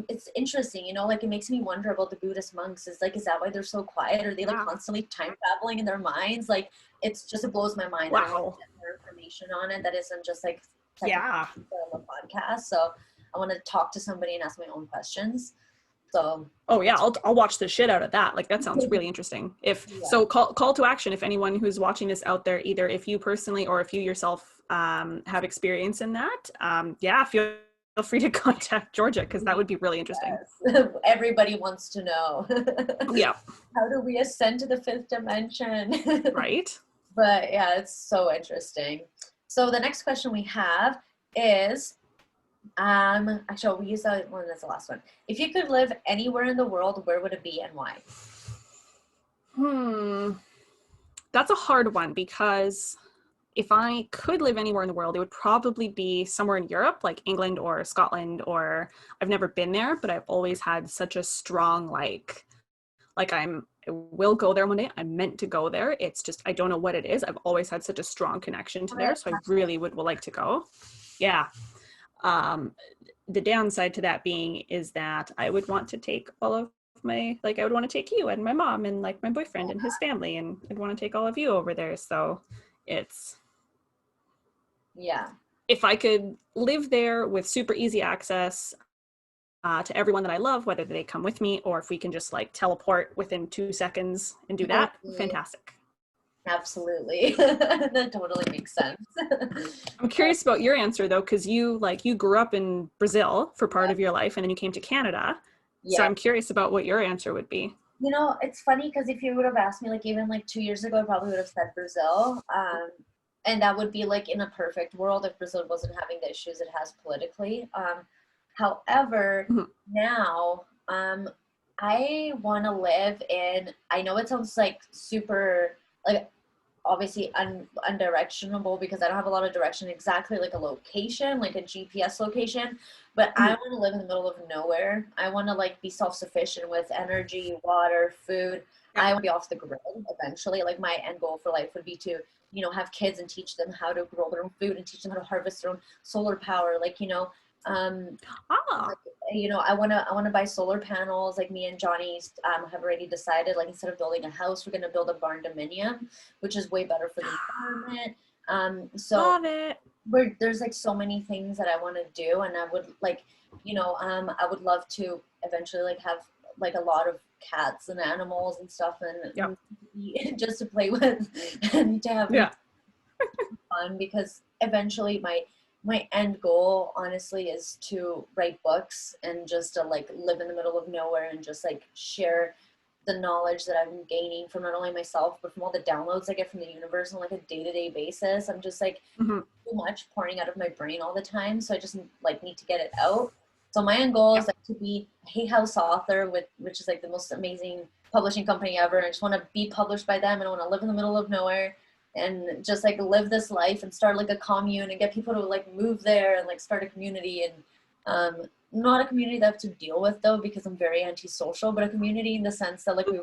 it's interesting, you know, like it makes me wonder about the Buddhist monks. Is like, is that why they're so quiet? Are they like constantly time traveling in their minds? Like, it's just, it blows my mind. That I want to get more information on it that isn't just like yeah on the podcast. So I want to talk to somebody and ask my own questions. So oh yeah, I'll watch the shit out of that. Like that sounds really interesting. If so, call to action, if anyone who's watching this out there, either if you personally or if you yourself have experience in that, yeah, feel free to contact Georgia, because that would be really interesting. Yes. Everybody wants to know. Yeah. How do we ascend to the fifth dimension? Right. But yeah, it's so interesting. So the next question we have is, actually we use that one as the last one. If you could live anywhere in the world, where would it be and why? That's a hard one, because if I could live anywhere in the world, it would probably be somewhere in Europe, like England or Scotland, or I've never been there, but I've always had such a strong, like I will go there one day. I'm meant to go there. It's just, I don't know what it is. I've always had such a strong connection to there. So I really would like to go. Yeah. The downside to that being is that I would want to take all of my, like, I would want to take you and my mom and like my boyfriend and his family, and I'd want to take all of you over there. So it's, yeah, if I could live there with super easy access to everyone that I love, whether they come with me or if we can just like teleport within 2 seconds and do that, fantastic. Absolutely. That totally makes sense. I'm curious about your answer though, because you grew up in Brazil for part of your life and then you came to Canada. So I'm curious about what your answer would be. You know, it's funny because if you would have asked me like even like 2 years ago, I probably would have said Brazil. And that would be like in a perfect world if Brazil wasn't having the issues it has politically. However, now I want to live in, I know it sounds like super, like obviously undirectionable because I don't have a lot of direction exactly, like a location, like a GPS location, but I want to live in the middle of nowhere. I want to like be self-sufficient with energy, water, food. I want to be off the grid eventually. Like my end goal for life would be to, you know, have kids and teach them how to grow their own food and teach them how to harvest their own solar power. Like, you know, like, you know, I want to buy solar panels. Like me and Johnny have already decided, like instead of building a house, we're going to build a barn dominium, which is way better for the environment. So love it. There's like so many things that I want to do, and I would like, you know, I would love to eventually like have like a lot of cats and animals and stuff, and just to play with and to have fun, because eventually my end goal honestly is to write books and just to like live in the middle of nowhere and just like share the knowledge that I'm gaining from not only myself but from all the downloads I get from the universe on like a day-to-day basis. I'm just like too much pouring out of my brain all the time, so I just like need to get it out. So my end goal is like to be a Hay House author, which is like the most amazing publishing company ever. I just want to be published by them, and I want to live in the middle of nowhere and just like live this life and start like a commune and get people to like move there and like start a community. And not a community that I have to deal with though, because I'm very antisocial, but a community in the sense that like we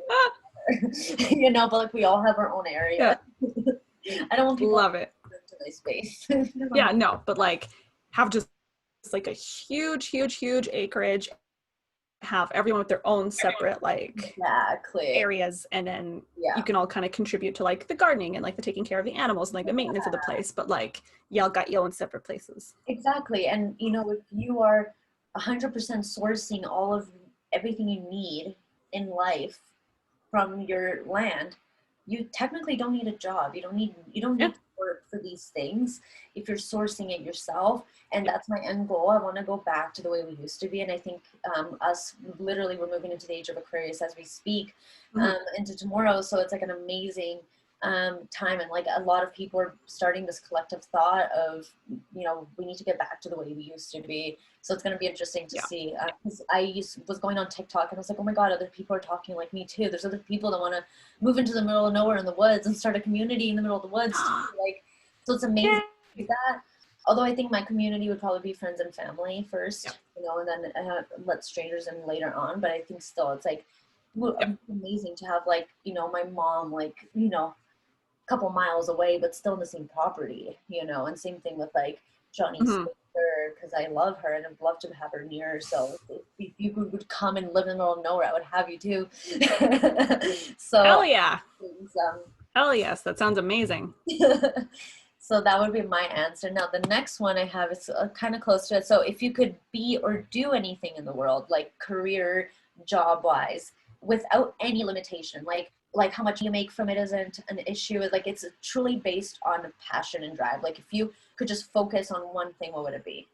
you know, but like we all have our own area. I don't want people love it into my space. Yeah, no, but like have just like a huge acreage, have everyone with their own separate like areas, and then you can all kind of contribute to like the gardening and like the taking care of the animals and like the maintenance of the place, but like y'all got your own separate places. Exactly. And you know, if you are 100% sourcing all of everything you need in life from your land, you technically don't need a job. You don't need to work for these things if you're sourcing it yourself. And that's my end goal. I want to go back to the way we used to be. And I think us literally, we're moving into the age of Aquarius as we speak, into tomorrow. So it's like an amazing time, and like a lot of people are starting this collective thought of, you know, we need to get back to the way we used to be. So it's going to be interesting to see, because was going on TikTok and I was like, oh my god, other people are talking like me too. There's other people that want to move into the middle of nowhere in the woods and start a community in the middle of the woods too. Like, so it's amazing to do that. Although I think my community would probably be friends and family first, you know, and then let strangers in later on. But I think still it's like amazing to have like, you know, my mom, like, you know, couple miles away but still in the same property, you know. And same thing with like Johnny's her because I love her and I'd love to have her near. So if you would come and live in the middle of nowhere, I would have you too. So Hell yeah. um, Hell yes. That sounds amazing. so that would be my answer. Now the next one I have is kind of close to it. So if you could be or do anything in the world, like career, job wise, without any limitation, like how much you make from it isn't an issue. Like it's truly based on passion and drive. Like if you could just focus on one thing, what would it be?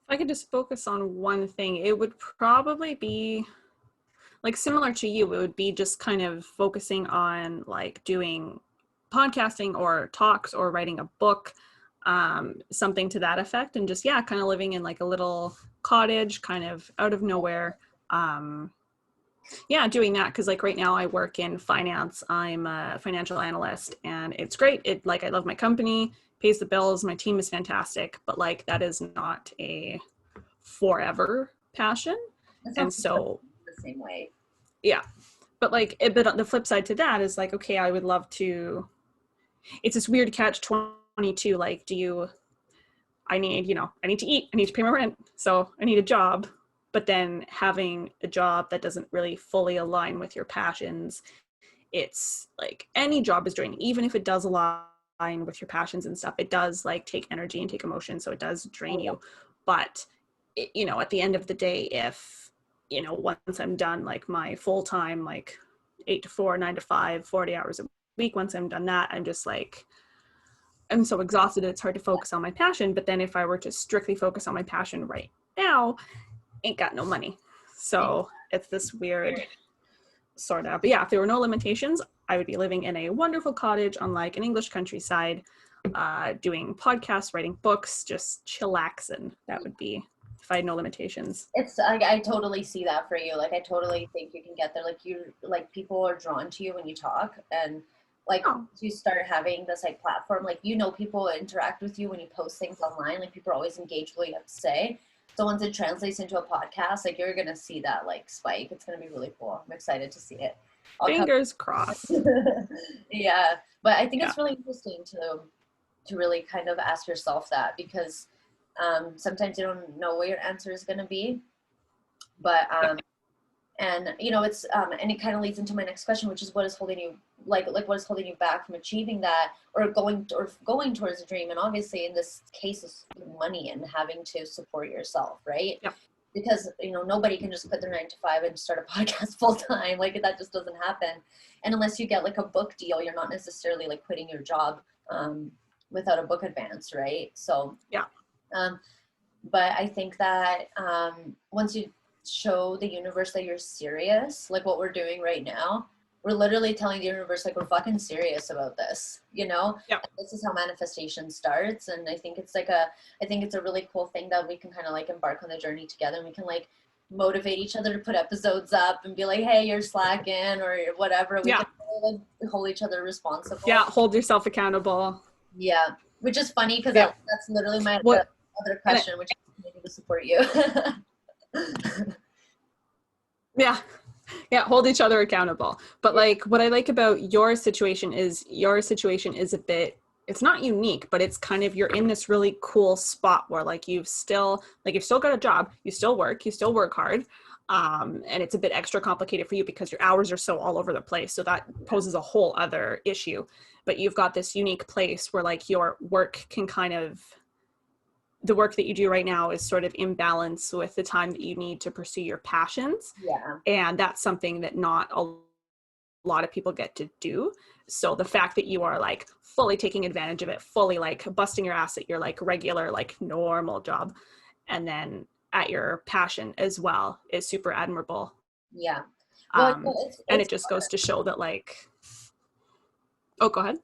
If I could just focus on one thing, it would probably be like similar to you. It would be just kind of focusing on like doing podcasting or talks or writing a book, something to that effect. And just, yeah, kind of living in like a little cottage kind of out of nowhere. Yeah, doing that, because like right now I work in finance. I'm a financial analyst and it's great. It like I love my company, pays the bills, my team is fantastic, but like that is not a forever passion. That And sounds so the same way. yeah, but like but on the flip side to that is like, okay, I would love to, it's this weird catch 22. Like, I need, I need to eat, I need to pay my rent, so I need a job. But then having a job that doesn't really fully align with your passions, it's like any job is draining. Even if it does align with your passions and stuff, it does like take energy and take emotion, so it does drain you. But at the end of the day, if once I'm done like my full-time like 8 to 4, 9 to 5, 40 hours a week, once I'm done that, I'm just like, I'm so exhausted it's hard to focus on my passion. But then if I were to strictly focus on my passion right now, ain't got no money. So it's this weird sort of, but yeah, if there were no limitations, I would be living in a wonderful cottage on like an English countryside, doing podcasts, writing books, just chillaxing. That would be if I had no limitations. It's like I totally see that for you. Like I totally think you can get there. Like you, like people are drawn to you when you talk, and like you start having this like platform. Like people interact with you when you post things online. Like people are always engaged with what you have to say. So once it translates into a podcast, like you're gonna see that like spike. It's gonna be really cool. I'm excited to see it. Fingers crossed. Yeah, but I think it's really interesting to really kind of ask yourself that, because sometimes you don't know what your answer is going to be, but and it's and it kind of leads into my next question, which is what is holding you what is holding you back from achieving that, or going towards a dream. And obviously in this case is money and having to support yourself, right? Yeah. Because nobody can just quit their 9 to 5 and start a podcast full time. Like that just doesn't happen. And unless you get like a book deal, you're not necessarily like quitting your job without a book advance, right? So yeah. But I think that once you show the universe that you're serious, like what we're doing right now, we're literally telling the universe like we're fucking serious about this, Yeah. And this is how manifestation starts. And I think it's a really cool thing that we can kind of like embark on the journey together, and we can like motivate each other to put episodes up and be like, hey, you're slacking or whatever. We can like, hold each other responsible. Yeah, hold yourself accountable. Yeah, which is funny because that's literally my other question, which is maybe to support you. Yeah, hold each other accountable. But like what I like about your situation is a bit, it's not unique, but it's kind of, you're in this really cool spot where like you've still got a job, you still work hard. And it's a bit extra complicated for you because your hours are so all over the place. So that poses a whole other issue. But you've got this unique place where like your work can kind of, the work that you do right now is sort of in balance with the time that you need to pursue your passions. Yeah. And that's something that not a lot of people get to do. So the fact that you are like fully taking advantage of it, fully like busting your ass at your like regular, like normal job, and then at your passion as well, is super admirable. Yeah. Well, and it just goes to show that like, oh, go ahead.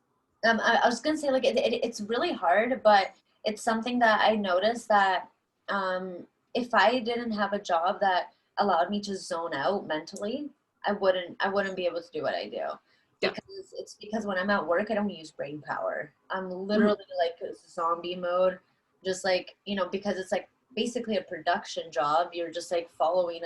I was going to say like, it's really hard, but it's something that I noticed that if I didn't have a job that allowed me to zone out mentally, I wouldn't be able to do what I do. Because it's because when I'm at work, I don't use brain power. I'm literally like zombie mode, just like, because it's like basically a production job. You're just like following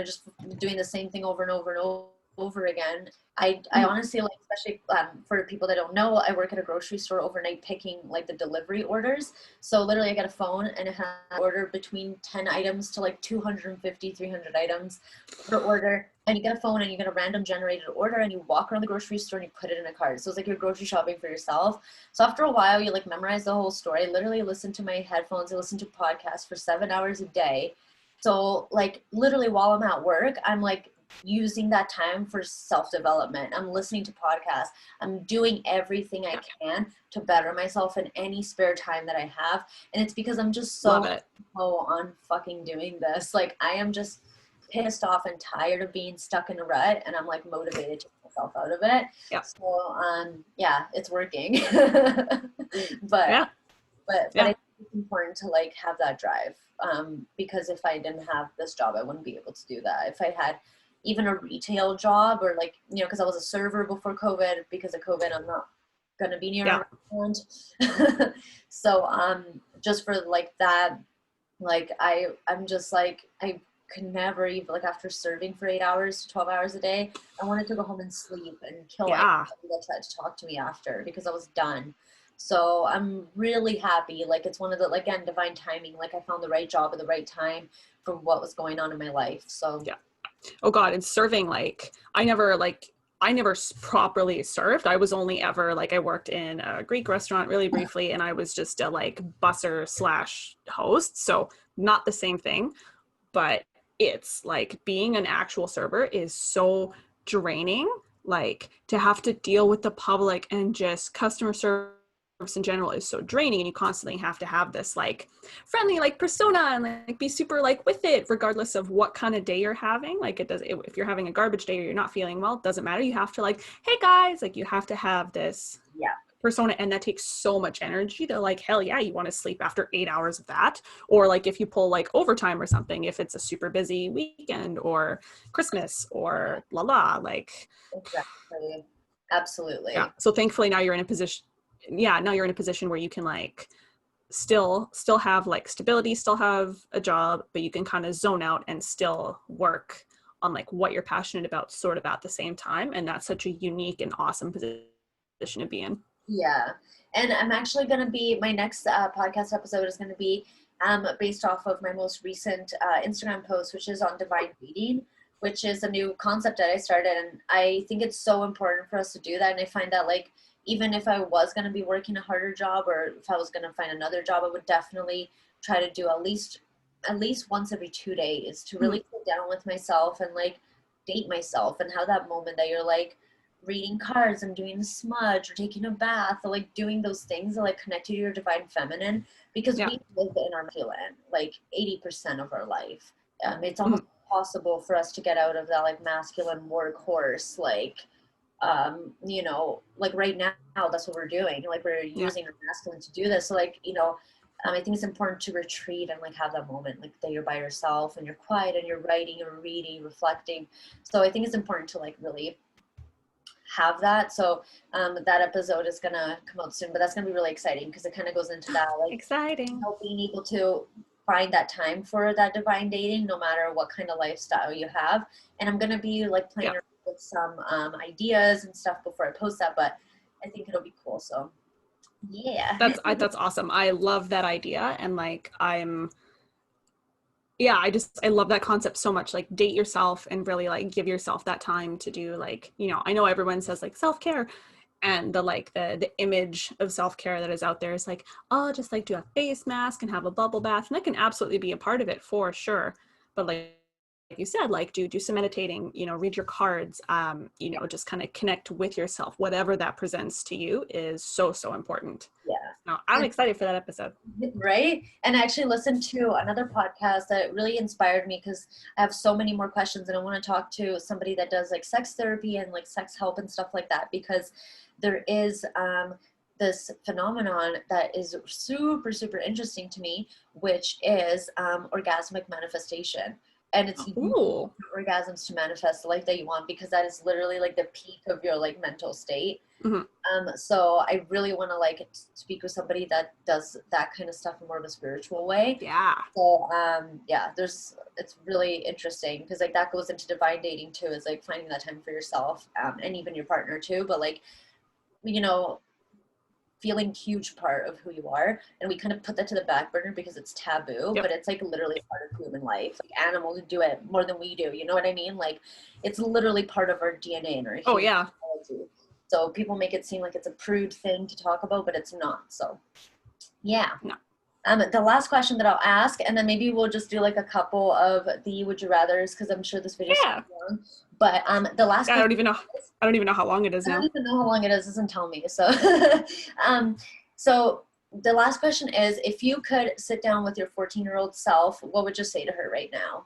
just doing the same thing over and over and over over again. I honestly, like, especially for people that don't know, I work at a grocery store overnight picking like the delivery orders. So literally I get a phone and it has an order between 10 items to like 250, 300 items per order. And you get a phone and you get a random generated order and you walk around the grocery store and you put it in a cart. So it's like you're grocery shopping for yourself. So after a while, you like memorize the whole story. I literally listen to my headphones. I listen to podcasts for 7 hours a day. So like literally while I'm at work, I'm like using that time for self-development. I'm listening to podcasts. I'm doing everything I can to better myself in any spare time that I have. And it's because I'm just so on fucking doing this. Like I am just pissed off and tired of being stuck in a rut, and I'm like motivated to get myself out of it. Yeah. So yeah, it's working. but I think it's important to like have that drive, because if I didn't have this job, I wouldn't be able to do that. If I had even a retail job, or like, you know, because I was a server before COVID, because of COVID, I'm not gonna be near a restaurant. So just for like that, like I'm just like, I could never even, like after serving for 8 hours to 12 hours a day, I wanted to go home and sleep and kill anybody that tried to talk to me after, because I was done. So I'm really happy. Like it's one of the, like, again, divine timing. Like I found the right job at the right time for what was going on in my life. So yeah. Oh God, and serving, like I never properly served. I was only ever like, I worked in a Greek restaurant really briefly, and I was just a like busser / host. So not the same thing, but it's like being an actual server is so draining, like to have to deal with the public, and just customer service in general is so draining, and you constantly have to have this like friendly like persona and like be super like with it regardless of what kind of day you're having. Like if you're having a garbage day or you're not feeling well, it doesn't matter. You have to like, hey guys, like you have to have this persona, and that takes so much energy to like, hell yeah, you want to sleep after 8 hours of that. Or like if you pull like overtime or something, if it's a super busy weekend or Christmas or like exactly. Absolutely. Yeah. So thankfully now you're in a position where you can like still have like stability, still have a job, but you can kind of zone out and still work on like what you're passionate about sort of at the same time. And that's such a unique and awesome position to be in. Yeah. And I'm actually going to be, my next podcast episode is going to be based off of my most recent Instagram post, which is on divine dating, which is a new concept that I started. And I think it's so important for us to do that. And I find that like, even if I was going to be working a harder job, or if I was going to find another job, I would definitely try to do at least once every 2 days to really sit down with myself and like date myself, and have that moment that you're like reading cards and doing a smudge or taking a bath, or like doing those things that like connect you to your divine feminine, because we live in our masculine like 80% of our life. It's almost impossible for us to get out of that like masculine workhorse, like you know, like right now that's what we're doing, like we're using our masculine to do this. So like, you know, I think it's important to retreat and like have that moment like that you're by yourself and you're quiet and you're writing or reading, reflecting. So I think it's important to like really have that. So that episode is gonna come out soon, but that's gonna be really exciting because it kind of goes into that like exciting, you know, being able to find that time for that divine dating no matter what kind of lifestyle you have. And I'm gonna be like playing around with some ideas and stuff before I post that, but I think it'll be cool. So yeah, that's awesome. I love that idea. And like I love that concept so much. Like date yourself and really like give yourself that time to do, like, you know, I know everyone says like self-care, and the image of self-care that is out there is like, oh, just like do a face mask and have a bubble bath, and that can absolutely be a part of it for sure. But like you said, like do some meditating, you know, read your cards, you know, just kind of connect with yourself. Whatever that presents to you is so important. Yeah. No, I'm excited for that episode. Right? And I actually listened to another podcast that really inspired me because I have so many more questions, and I want to talk to somebody that does like sex therapy and like sex help and stuff like that, because there is this phenomenon that is super interesting to me, which is orgasmic manifestation, and it's Ooh. orgasms to manifest the life that you want, because that is literally like the peak of your like mental state. Mm-hmm. So I really want to like speak with somebody that does that kind of stuff in more of a spiritual way. Yeah. So yeah, it's really interesting, because like that goes into divine dating too, is like finding that time for yourself, and even your partner too, but like, you know, feeling huge part of who you are, and we kind of put that to the back burner because it's taboo. But it's like literally part of human life. Like animals do it more than we do, you know what I mean? Like it's literally part of our DNA and our human biology. So people make it seem like it's a prude thing to talk about, but it's not. So yeah. No. The last question that I'll ask, and then maybe we'll just do like a couple of the would you rathers, because I'm sure this video is long. But the last I don't even know how long it is now. I don't even know how long it is. It doesn't tell me. So so the last question is, if you could sit down with your 14-year-old self, what would you say to her right now?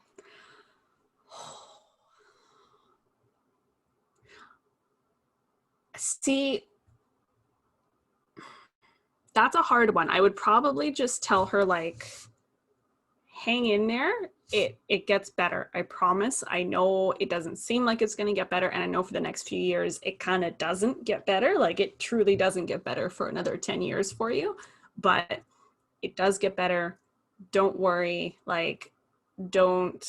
See, that's a hard one. I would probably just tell her, like, hang in there. It gets better. I promise. I know it doesn't seem like it's going to get better. And I know for the next few years, it kind of doesn't get better. Like it truly doesn't get better for another 10 years for you, but it does get better. Don't worry. Like, don't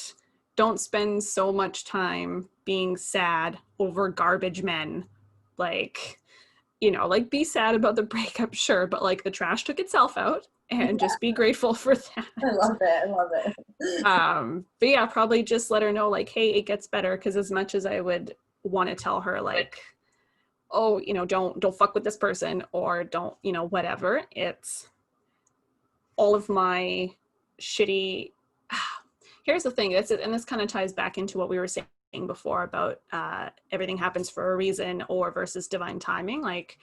spend so much time being sad over garbage men. Like, you know, like be sad about the breakup, sure, but like the trash took itself out, and just be grateful for that. I love it. But yeah, probably just let her know, like, hey, it gets better. Because as much as I would want to tell her, like, oh, you know, don't fuck with this person, or don't, you know, whatever, it's all of my shitty. Here's the thing, and this kind of ties back into what we were saying before about everything happens for a reason or versus divine timing. Like,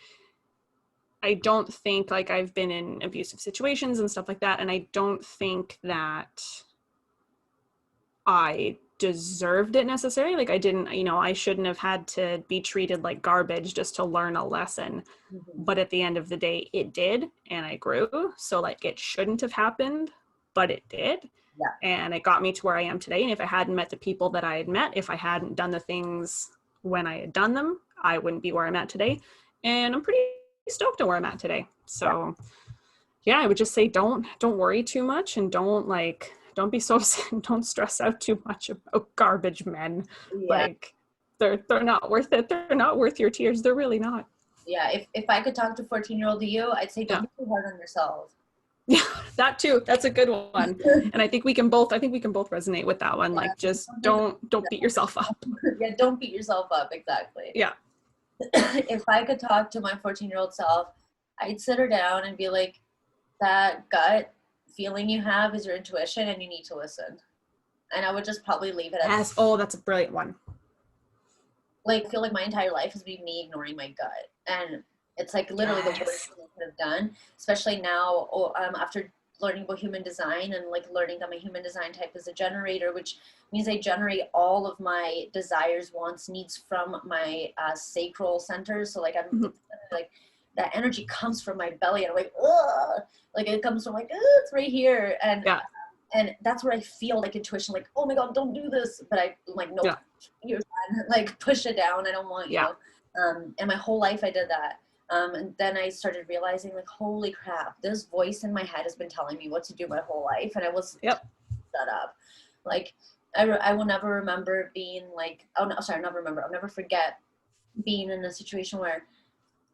I don't think, like, I've been in abusive situations and stuff like that, and I don't think that I deserved it necessarily. Like, I didn't, you know, I shouldn't have had to be treated like garbage just to learn a lesson. But at the end of the day, it did, and I grew. So like, it shouldn't have happened, but it did. Yeah. And it got me to where I am today. And if I hadn't met the people that I had met, if I hadn't done the things when I had done them, I wouldn't be where I'm at today. And I'm pretty stoked at where I'm at today. So yeah, I would just say don't worry too much, and don't be so don't stress out too much about garbage men. Like, they're not worth it. They're not worth your tears. They're really not. Yeah, if I could talk to 14-year-old you, I'd say don't be too hard on yourself. Yeah, that too. That's a good one. And I think we can both resonate with that one. Yeah. Like, just don't beat yourself up. Yeah, don't beat yourself up. Exactly. Yeah. If I could talk to my 14-year-old self, I'd sit her down and be like, that gut feeling you have is your intuition, and you need to listen. And I would just probably leave it at oh, that's a brilliant one. Like, I feel like my entire life has been me ignoring my gut, and it's like literally the worst thing I could have done, especially now after learning about human design, and like learning that my human design type is a generator, which means I generate all of my desires, wants, needs from my sacral center. So like I'm like, that energy comes from my belly, and I'm like, ugh! Like it comes from like, it's right here, and that's where I feel like intuition, like, oh my god, don't do this, but I'm like, no, you're fine. Like, push it down, I don't want you. And my whole life I did that. And then I started realizing, like, holy crap, this voice in my head has been telling me what to do my whole life, and I was shut up. Like, I will never remember being like, I'll never forget being in a situation where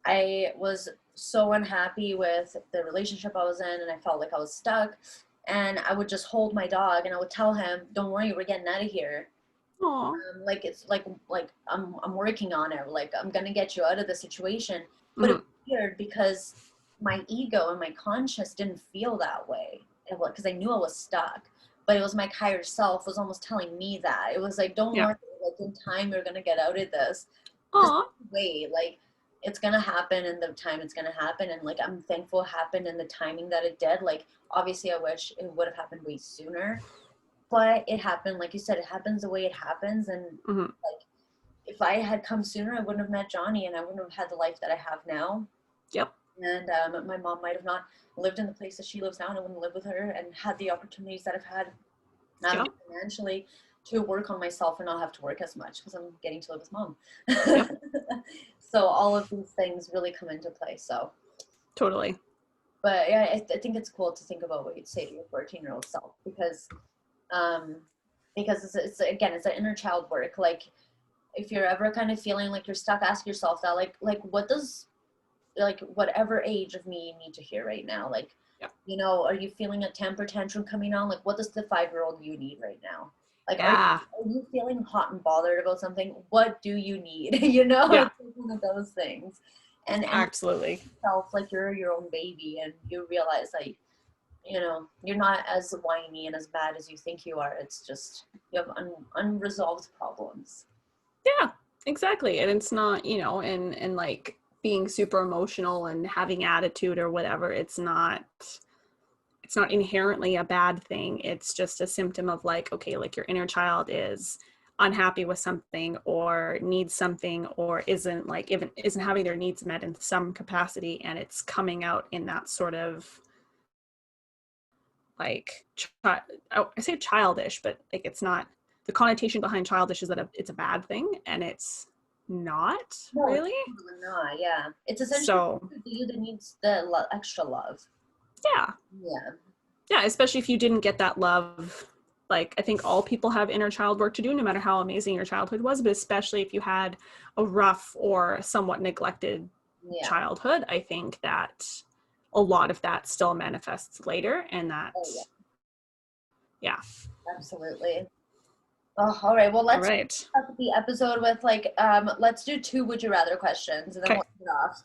I was so unhappy with the relationship I was in, and I felt like I was stuck, and I would just hold my dog, and I would tell him, don't worry, we're getting out of here. Like, it's like I'm working on it. Like, I'm gonna get you out of the situation. But it was weird because my ego and my conscience didn't feel that way, because I knew I was stuck. But it was my higher self was almost telling me that. It was like, don't worry, like, in time you're gonna get out of this. Wait, like, it's gonna happen in the time it's gonna happen. And like, I'm thankful it happened in the timing that it did. Like, obviously I wish it would have happened way sooner, but it happened. Like you said, it happens the way it happens. And like, if I had come sooner, I wouldn't have met Johnny, and I wouldn't have had the life that I have now. And my mom might have not lived in the place that she lives now, and I wouldn't live with her and had the opportunities that I've had financially. to work on myself and not have to work as much because I'm getting to live with mom. Yep. So all of these things really come into play. So Totally. but yeah, I think it's cool to think about what you'd say to your 14-year-old self um, because it's again, it's an inner child work. Like if you're ever kind of feeling like you're stuck, ask yourself that, like what does, like, whatever age of me you need to hear right now? Like, Yeah. you know, are you feeling a temper tantrum coming on? Like, what does the 5-year-old you need right now? Like, Yeah. are you feeling hot and bothered about something? What do you need? You know, Yeah. it's one of those things. And Absolutely. yourself, like you're your own baby, and you realize like, you know, you're not as whiny and as bad as you think you are. It's just you have unresolved problems. Yeah, exactly. And it's not, you know, and like being super emotional and having attitude or whatever, it's not inherently a bad thing. It's just a symptom of like, okay, like your inner child is unhappy with something or needs something or isn't like even isn't having their needs met in some capacity, and it's coming out in that sort of like I say childish, but like it's not, the connotation behind childish is that it's a bad thing, and it's not No, it's really. totally not. Yeah, it's essentially So you that needs the extra love. yeah, Yeah. yeah, especially if you didn't get that love. Like I think all people have inner child work to do, no matter how amazing your childhood was, but especially if you had a rough or somewhat neglected Yeah. childhood, I think that a lot of that still manifests later, and that Oh yeah. yeah. Absolutely. Oh, all right. Well, All let's right. start the episode with like let's do 2 would you rather questions, and then Okay. we'll end it off.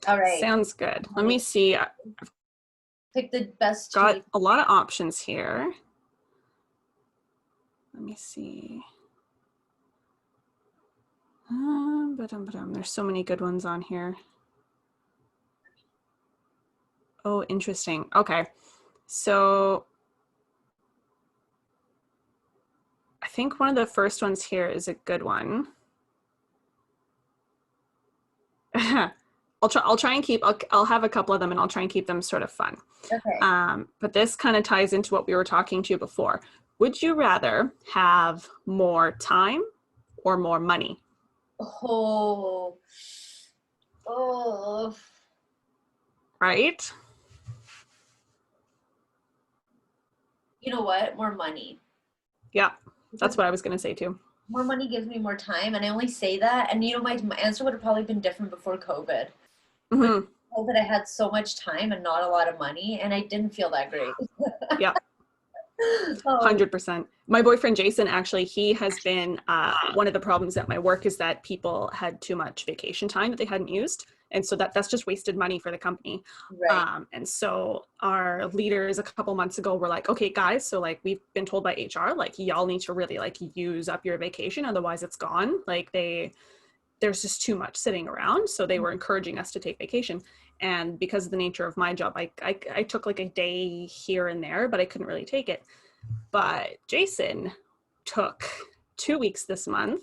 All right. Sounds good. Let me see. Pick the best 2. Got a lot of options here. Let me see. There's so many good ones on here. Oh, interesting. Okay. So I think one of the first ones here is a good one. I'll try and keep, I'll have a couple of them and I'll try and keep them sort of fun. Okay. But this kind of ties into what we were talking to before. Would you rather have more time or more money? Oh. Oh. Right? You know what? More money. Yeah, Because that's what I was going to say too. more money gives me more time, and I only say that, and you know, my answer would have probably been different before COVID. With Mm-hmm. COVID, I had so much time and not a lot of money, and I didn't feel that great. Yeah. Oh, 100%. My boyfriend Jason, actually, he has been one of the problems at my work is that people had too much vacation time that they hadn't used, and so that's just wasted money for the company. right. And so our leaders a couple months ago were like, okay guys, so like we've been told by HR, like y'all need to really like use up your vacation, otherwise it's gone. Like there's just too much sitting around, so they were encouraging us to take vacation. And because of the nature of my job, I took like a day here and there, but I couldn't really take it. But Jason took 2 weeks this month.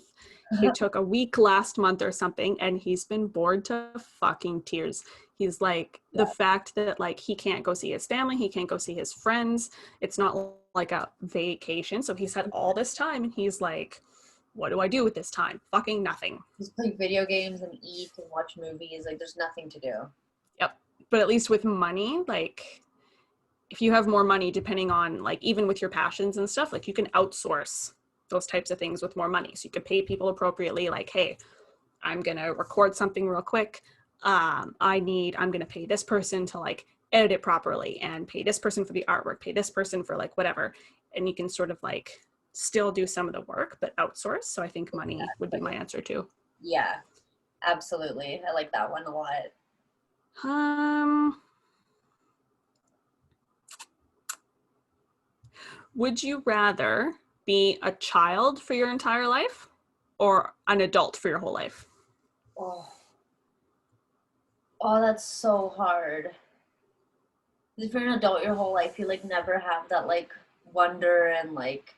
He took a week last month or something, and he's been bored to fucking tears. He's like, the fact that like he can't go see his family, he can't go see his friends, it's not like a vacation. So he's had all this time, and he's like, what do I do with this time? Fucking nothing. Just play video games and eat and watch movies. Like, there's nothing to do. Yep. But at least with money, like if you have more money, depending on like even with your passions and stuff, like you can outsource those types of things with more money. So you could pay people appropriately, like, hey, I'm gonna record something real quick. I'm gonna pay this person to like edit it properly, and pay this person for the artwork, pay this person for like whatever. And you can sort of like still do some of the work, but outsource. So I think money would be my answer too. Yeah, absolutely. I like that one a lot. Would you rather be a child for your entire life or an adult for your whole life? Oh, oh, that's so hard. If you're an adult your whole life, you like never have that like wonder and like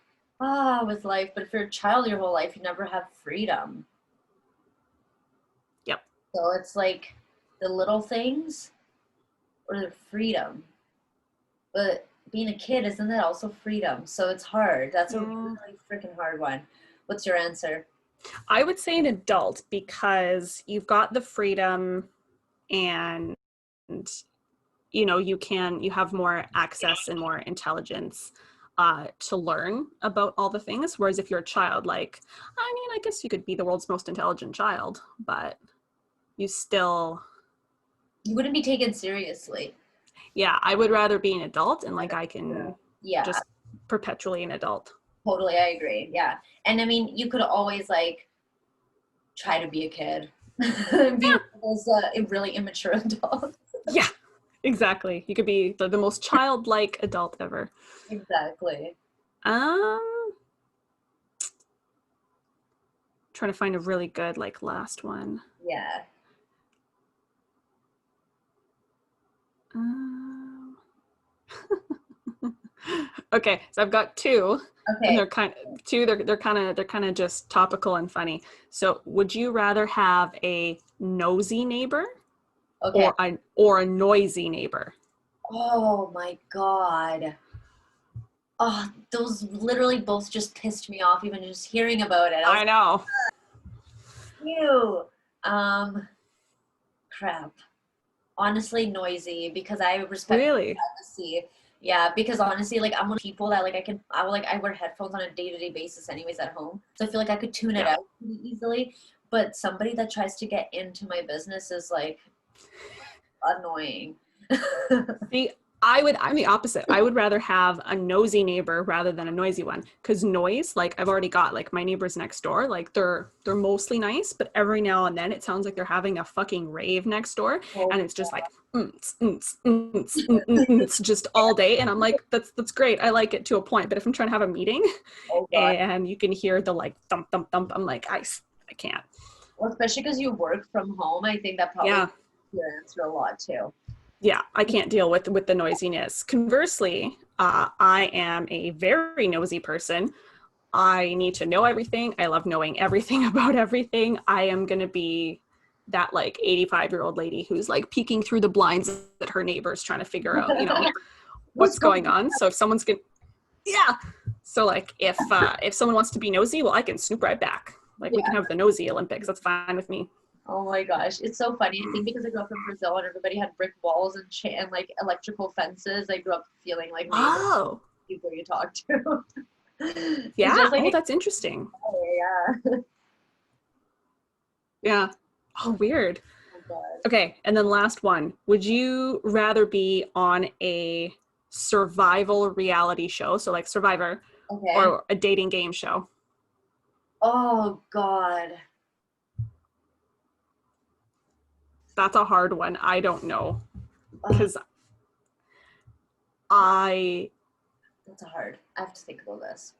with life. But if you're a child your whole life, you never have freedom. Yep. So it's like the little things or the freedom. But being a kid, isn't that also freedom? So it's hard. That's a Yeah. really freaking hard one. What's your answer? I would say an adult because you've got the freedom and you have more access and more intelligence to learn about all the things. Whereas if you're a child, like, I mean, I guess you could be the world's most intelligent child, but you still, You wouldn't be taken seriously. yeah, I would rather be an adult and like I can Yeah, just perpetually an adult. totally. I agree. Yeah. And I mean, you could always like try to be a kid and be Yeah, those really immature adults. yeah, exactly. You could be the most childlike adult ever. Exactly. Um, trying to find a really good like last one. Yeah. Um, okay, so I've got two, and Okay. they're kind of two. They're kind of just topical and funny. So, would you rather have a nosy neighbor Okay. or a noisy neighbor? Oh my God. Oh, those literally both just pissed me off, even just hearing about it. I was I know. like, ew. Crap. Honestly, noisy because I respect Really? privacy. Yeah, because honestly, like I'm one of the people that like I wear headphones on a day-to-day basis anyways at home. So I feel like I could tune it Yeah. out pretty easily. But somebody that tries to get into my business is like annoying. See, I'm the opposite. I would rather have a nosy neighbor rather than a noisy one. Because noise, like I've already got like my neighbors next door, like they're mostly nice, but every now and then it sounds like they're having a fucking rave next door. Oh, And it's just like just all day. And I'm like, that's great. I like it to a point. But if I'm trying to have a meeting oh God. and you can hear the like thump thump thump, I'm like, I can't. Well, especially because you work from home, I think that probably Yeah. your answer a lot too. Yeah, I can't deal with the noisiness. Conversely, I am a very nosy person. I need to know everything. I love knowing everything about everything. I am going to be that like 85-year-old lady who's like peeking through the blinds at her neighbors trying to figure out, what's going on. So if someone's going yeah. So like if someone wants to be nosy, well, I can snoop right back. Like we Yeah. can have the nosy Olympics. That's fine with me. Oh my gosh, it's so funny. I think because I grew up in Brazil and everybody had brick walls and like electrical fences, I grew up feeling like maybe Oh, people you talk to. It's yeah. just like Oh, that's interesting. yeah. Yeah. Oh, weird. Oh God. Okay, and then last one. Would you rather be on a survival reality show, so like Survivor, Okay. or a dating game show? Oh God. That's a hard one. I don't know. Ugh, Because I that's a hard. I have to think about this.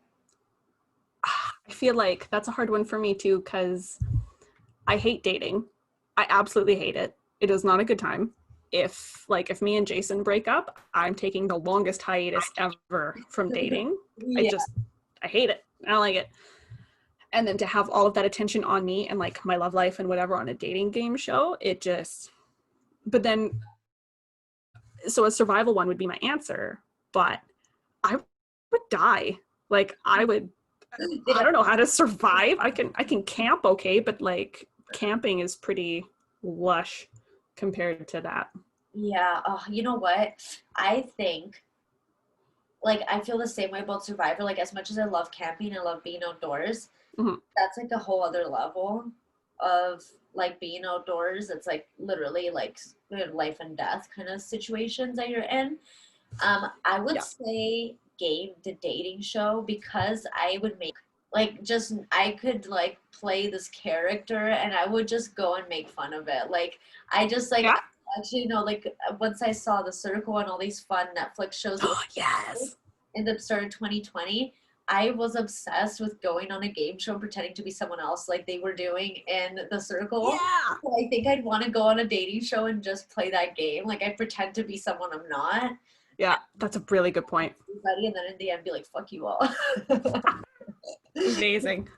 feel like that's a hard one for me too, because I hate dating. I absolutely hate it. It is not a good time. If me and Jason break up, I'm taking the longest hiatus ever from dating. Yeah. I hate it. I don't like it. And then to have all of that attention on me and like my love life and whatever on a dating game show, but then, so a survival one would be my answer, but I would die. Like I don't know how to survive. I can camp okay, but like camping is pretty lush compared to that. Yeah. Oh, you know what? I think like I feel the same way about Survivor. Like as much as I love camping, I love being outdoors. Mhm. That's like a whole other level of like being outdoors. It's like literally like life and death kind of situations that you're in. I would Yeah. say the dating show because I would make like just I could like play this character and I would just go and make fun of it. Like I just like Yeah. actually like once I saw The Circle and all these fun Netflix shows Oh, yes. in the start of 2020, I was obsessed with going on a game show and pretending to be someone else like they were doing in The Circle. Yeah. So I think I'd want to go on a dating show and just play that game. Like I'd pretend to be someone I'm not. Yeah. That's a really good point. Everybody, and then in the end be like, fuck you all. Amazing.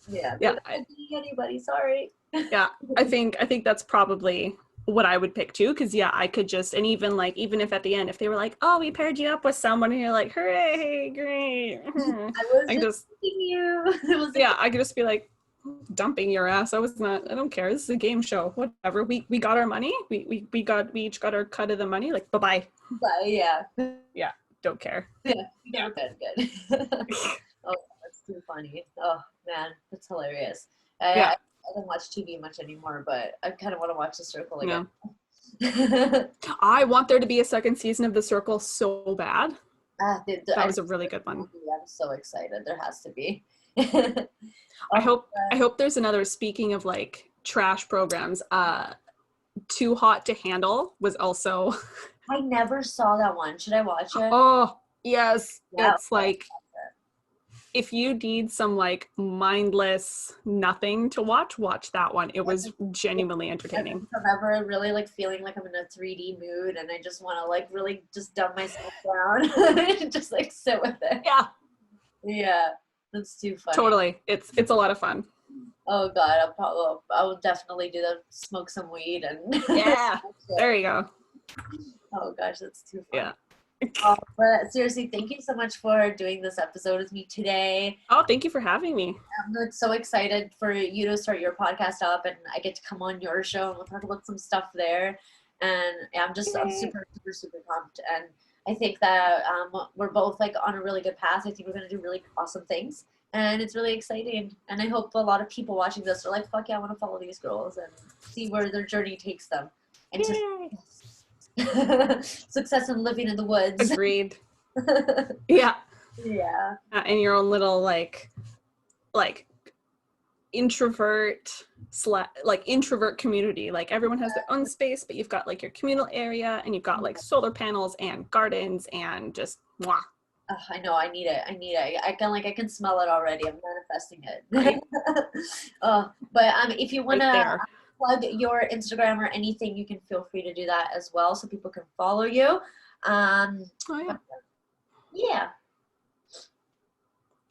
Yeah. Yeah. Not being anybody, sorry. Yeah. I think that's probably what I would pick too. Cause yeah, I could just, and even like, even if at the end, if they were like, oh, we paired you up with someone and you're like, hooray, great. I was I could just thinking you. It was yeah, I could just be like, dumping your ass. I don't care. This is a game show. Whatever. We got our money. We each got our cut of the money. Like, bye-bye. yeah. Yeah, don't care. Yeah, good. Oh, that's too funny. Oh man, that's hilarious. Yeah. I don't watch TV much anymore, but I kind of want to watch The Circle Yeah. again. I want there to be a second season of The Circle so bad. That was a really good one. I'm so excited. There has to be. I hope there's another, speaking of like trash programs, Too Hot to Handle was also I never saw that one. Should I watch it? oh yes. Yeah. It's like if you need some like mindless nothing to watch that one. It was genuinely entertaining. I remember really like feeling like I'm in a 3D mood and I just want to like really just dumb myself down and just like sit with it. Yeah, that's too funny. Totally. It's a lot of fun. Oh god, I will definitely do that. Smoke some weed and yeah. There you go. Oh gosh, that's too funny. Yeah. But seriously, thank you so much for doing this episode with me today. Oh, thank you for having me. I'm so excited for you to start your podcast up and I get to come on your show and we'll talk about some stuff there. And I'm super pumped. And I think that we're both like on a really good path. I think we're going to do really awesome things. And it's really exciting. And I hope a lot of people watching this are like, fuck yeah, I want to follow these girls and see where their journey takes them. And success in living in the woods. Agreed. Yeah. Yeah. In your own little like introvert community. Like everyone has their own space, but you've got like your communal area and you've got like solar panels and gardens and just mwah. Oh, I know. I need it. I can smell it already. I'm manifesting it. Right. But if you want to plug your Instagram or anything, you can feel free to do that as well, so people can follow you. Yeah.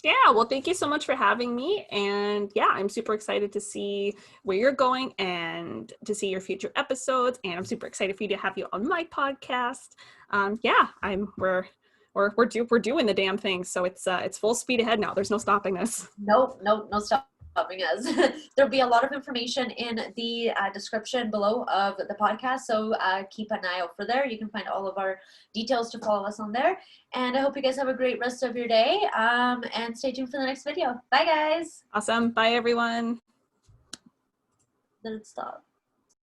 Well, thank you so much for having me. And yeah, I'm super excited to see where you're going and to see your future episodes. And I'm super excited for you to have you on my podcast. We're doing the damn thing. So it's full speed ahead now. There's no stopping this. No stopping us. There'll be a lot of information in the description below of the podcast. So keep an eye out for there. You can find all of our details to follow us on there. And I hope you guys have a great rest of your day. And stay tuned for the next video. Bye guys. Awesome. Bye everyone. Then it stopped.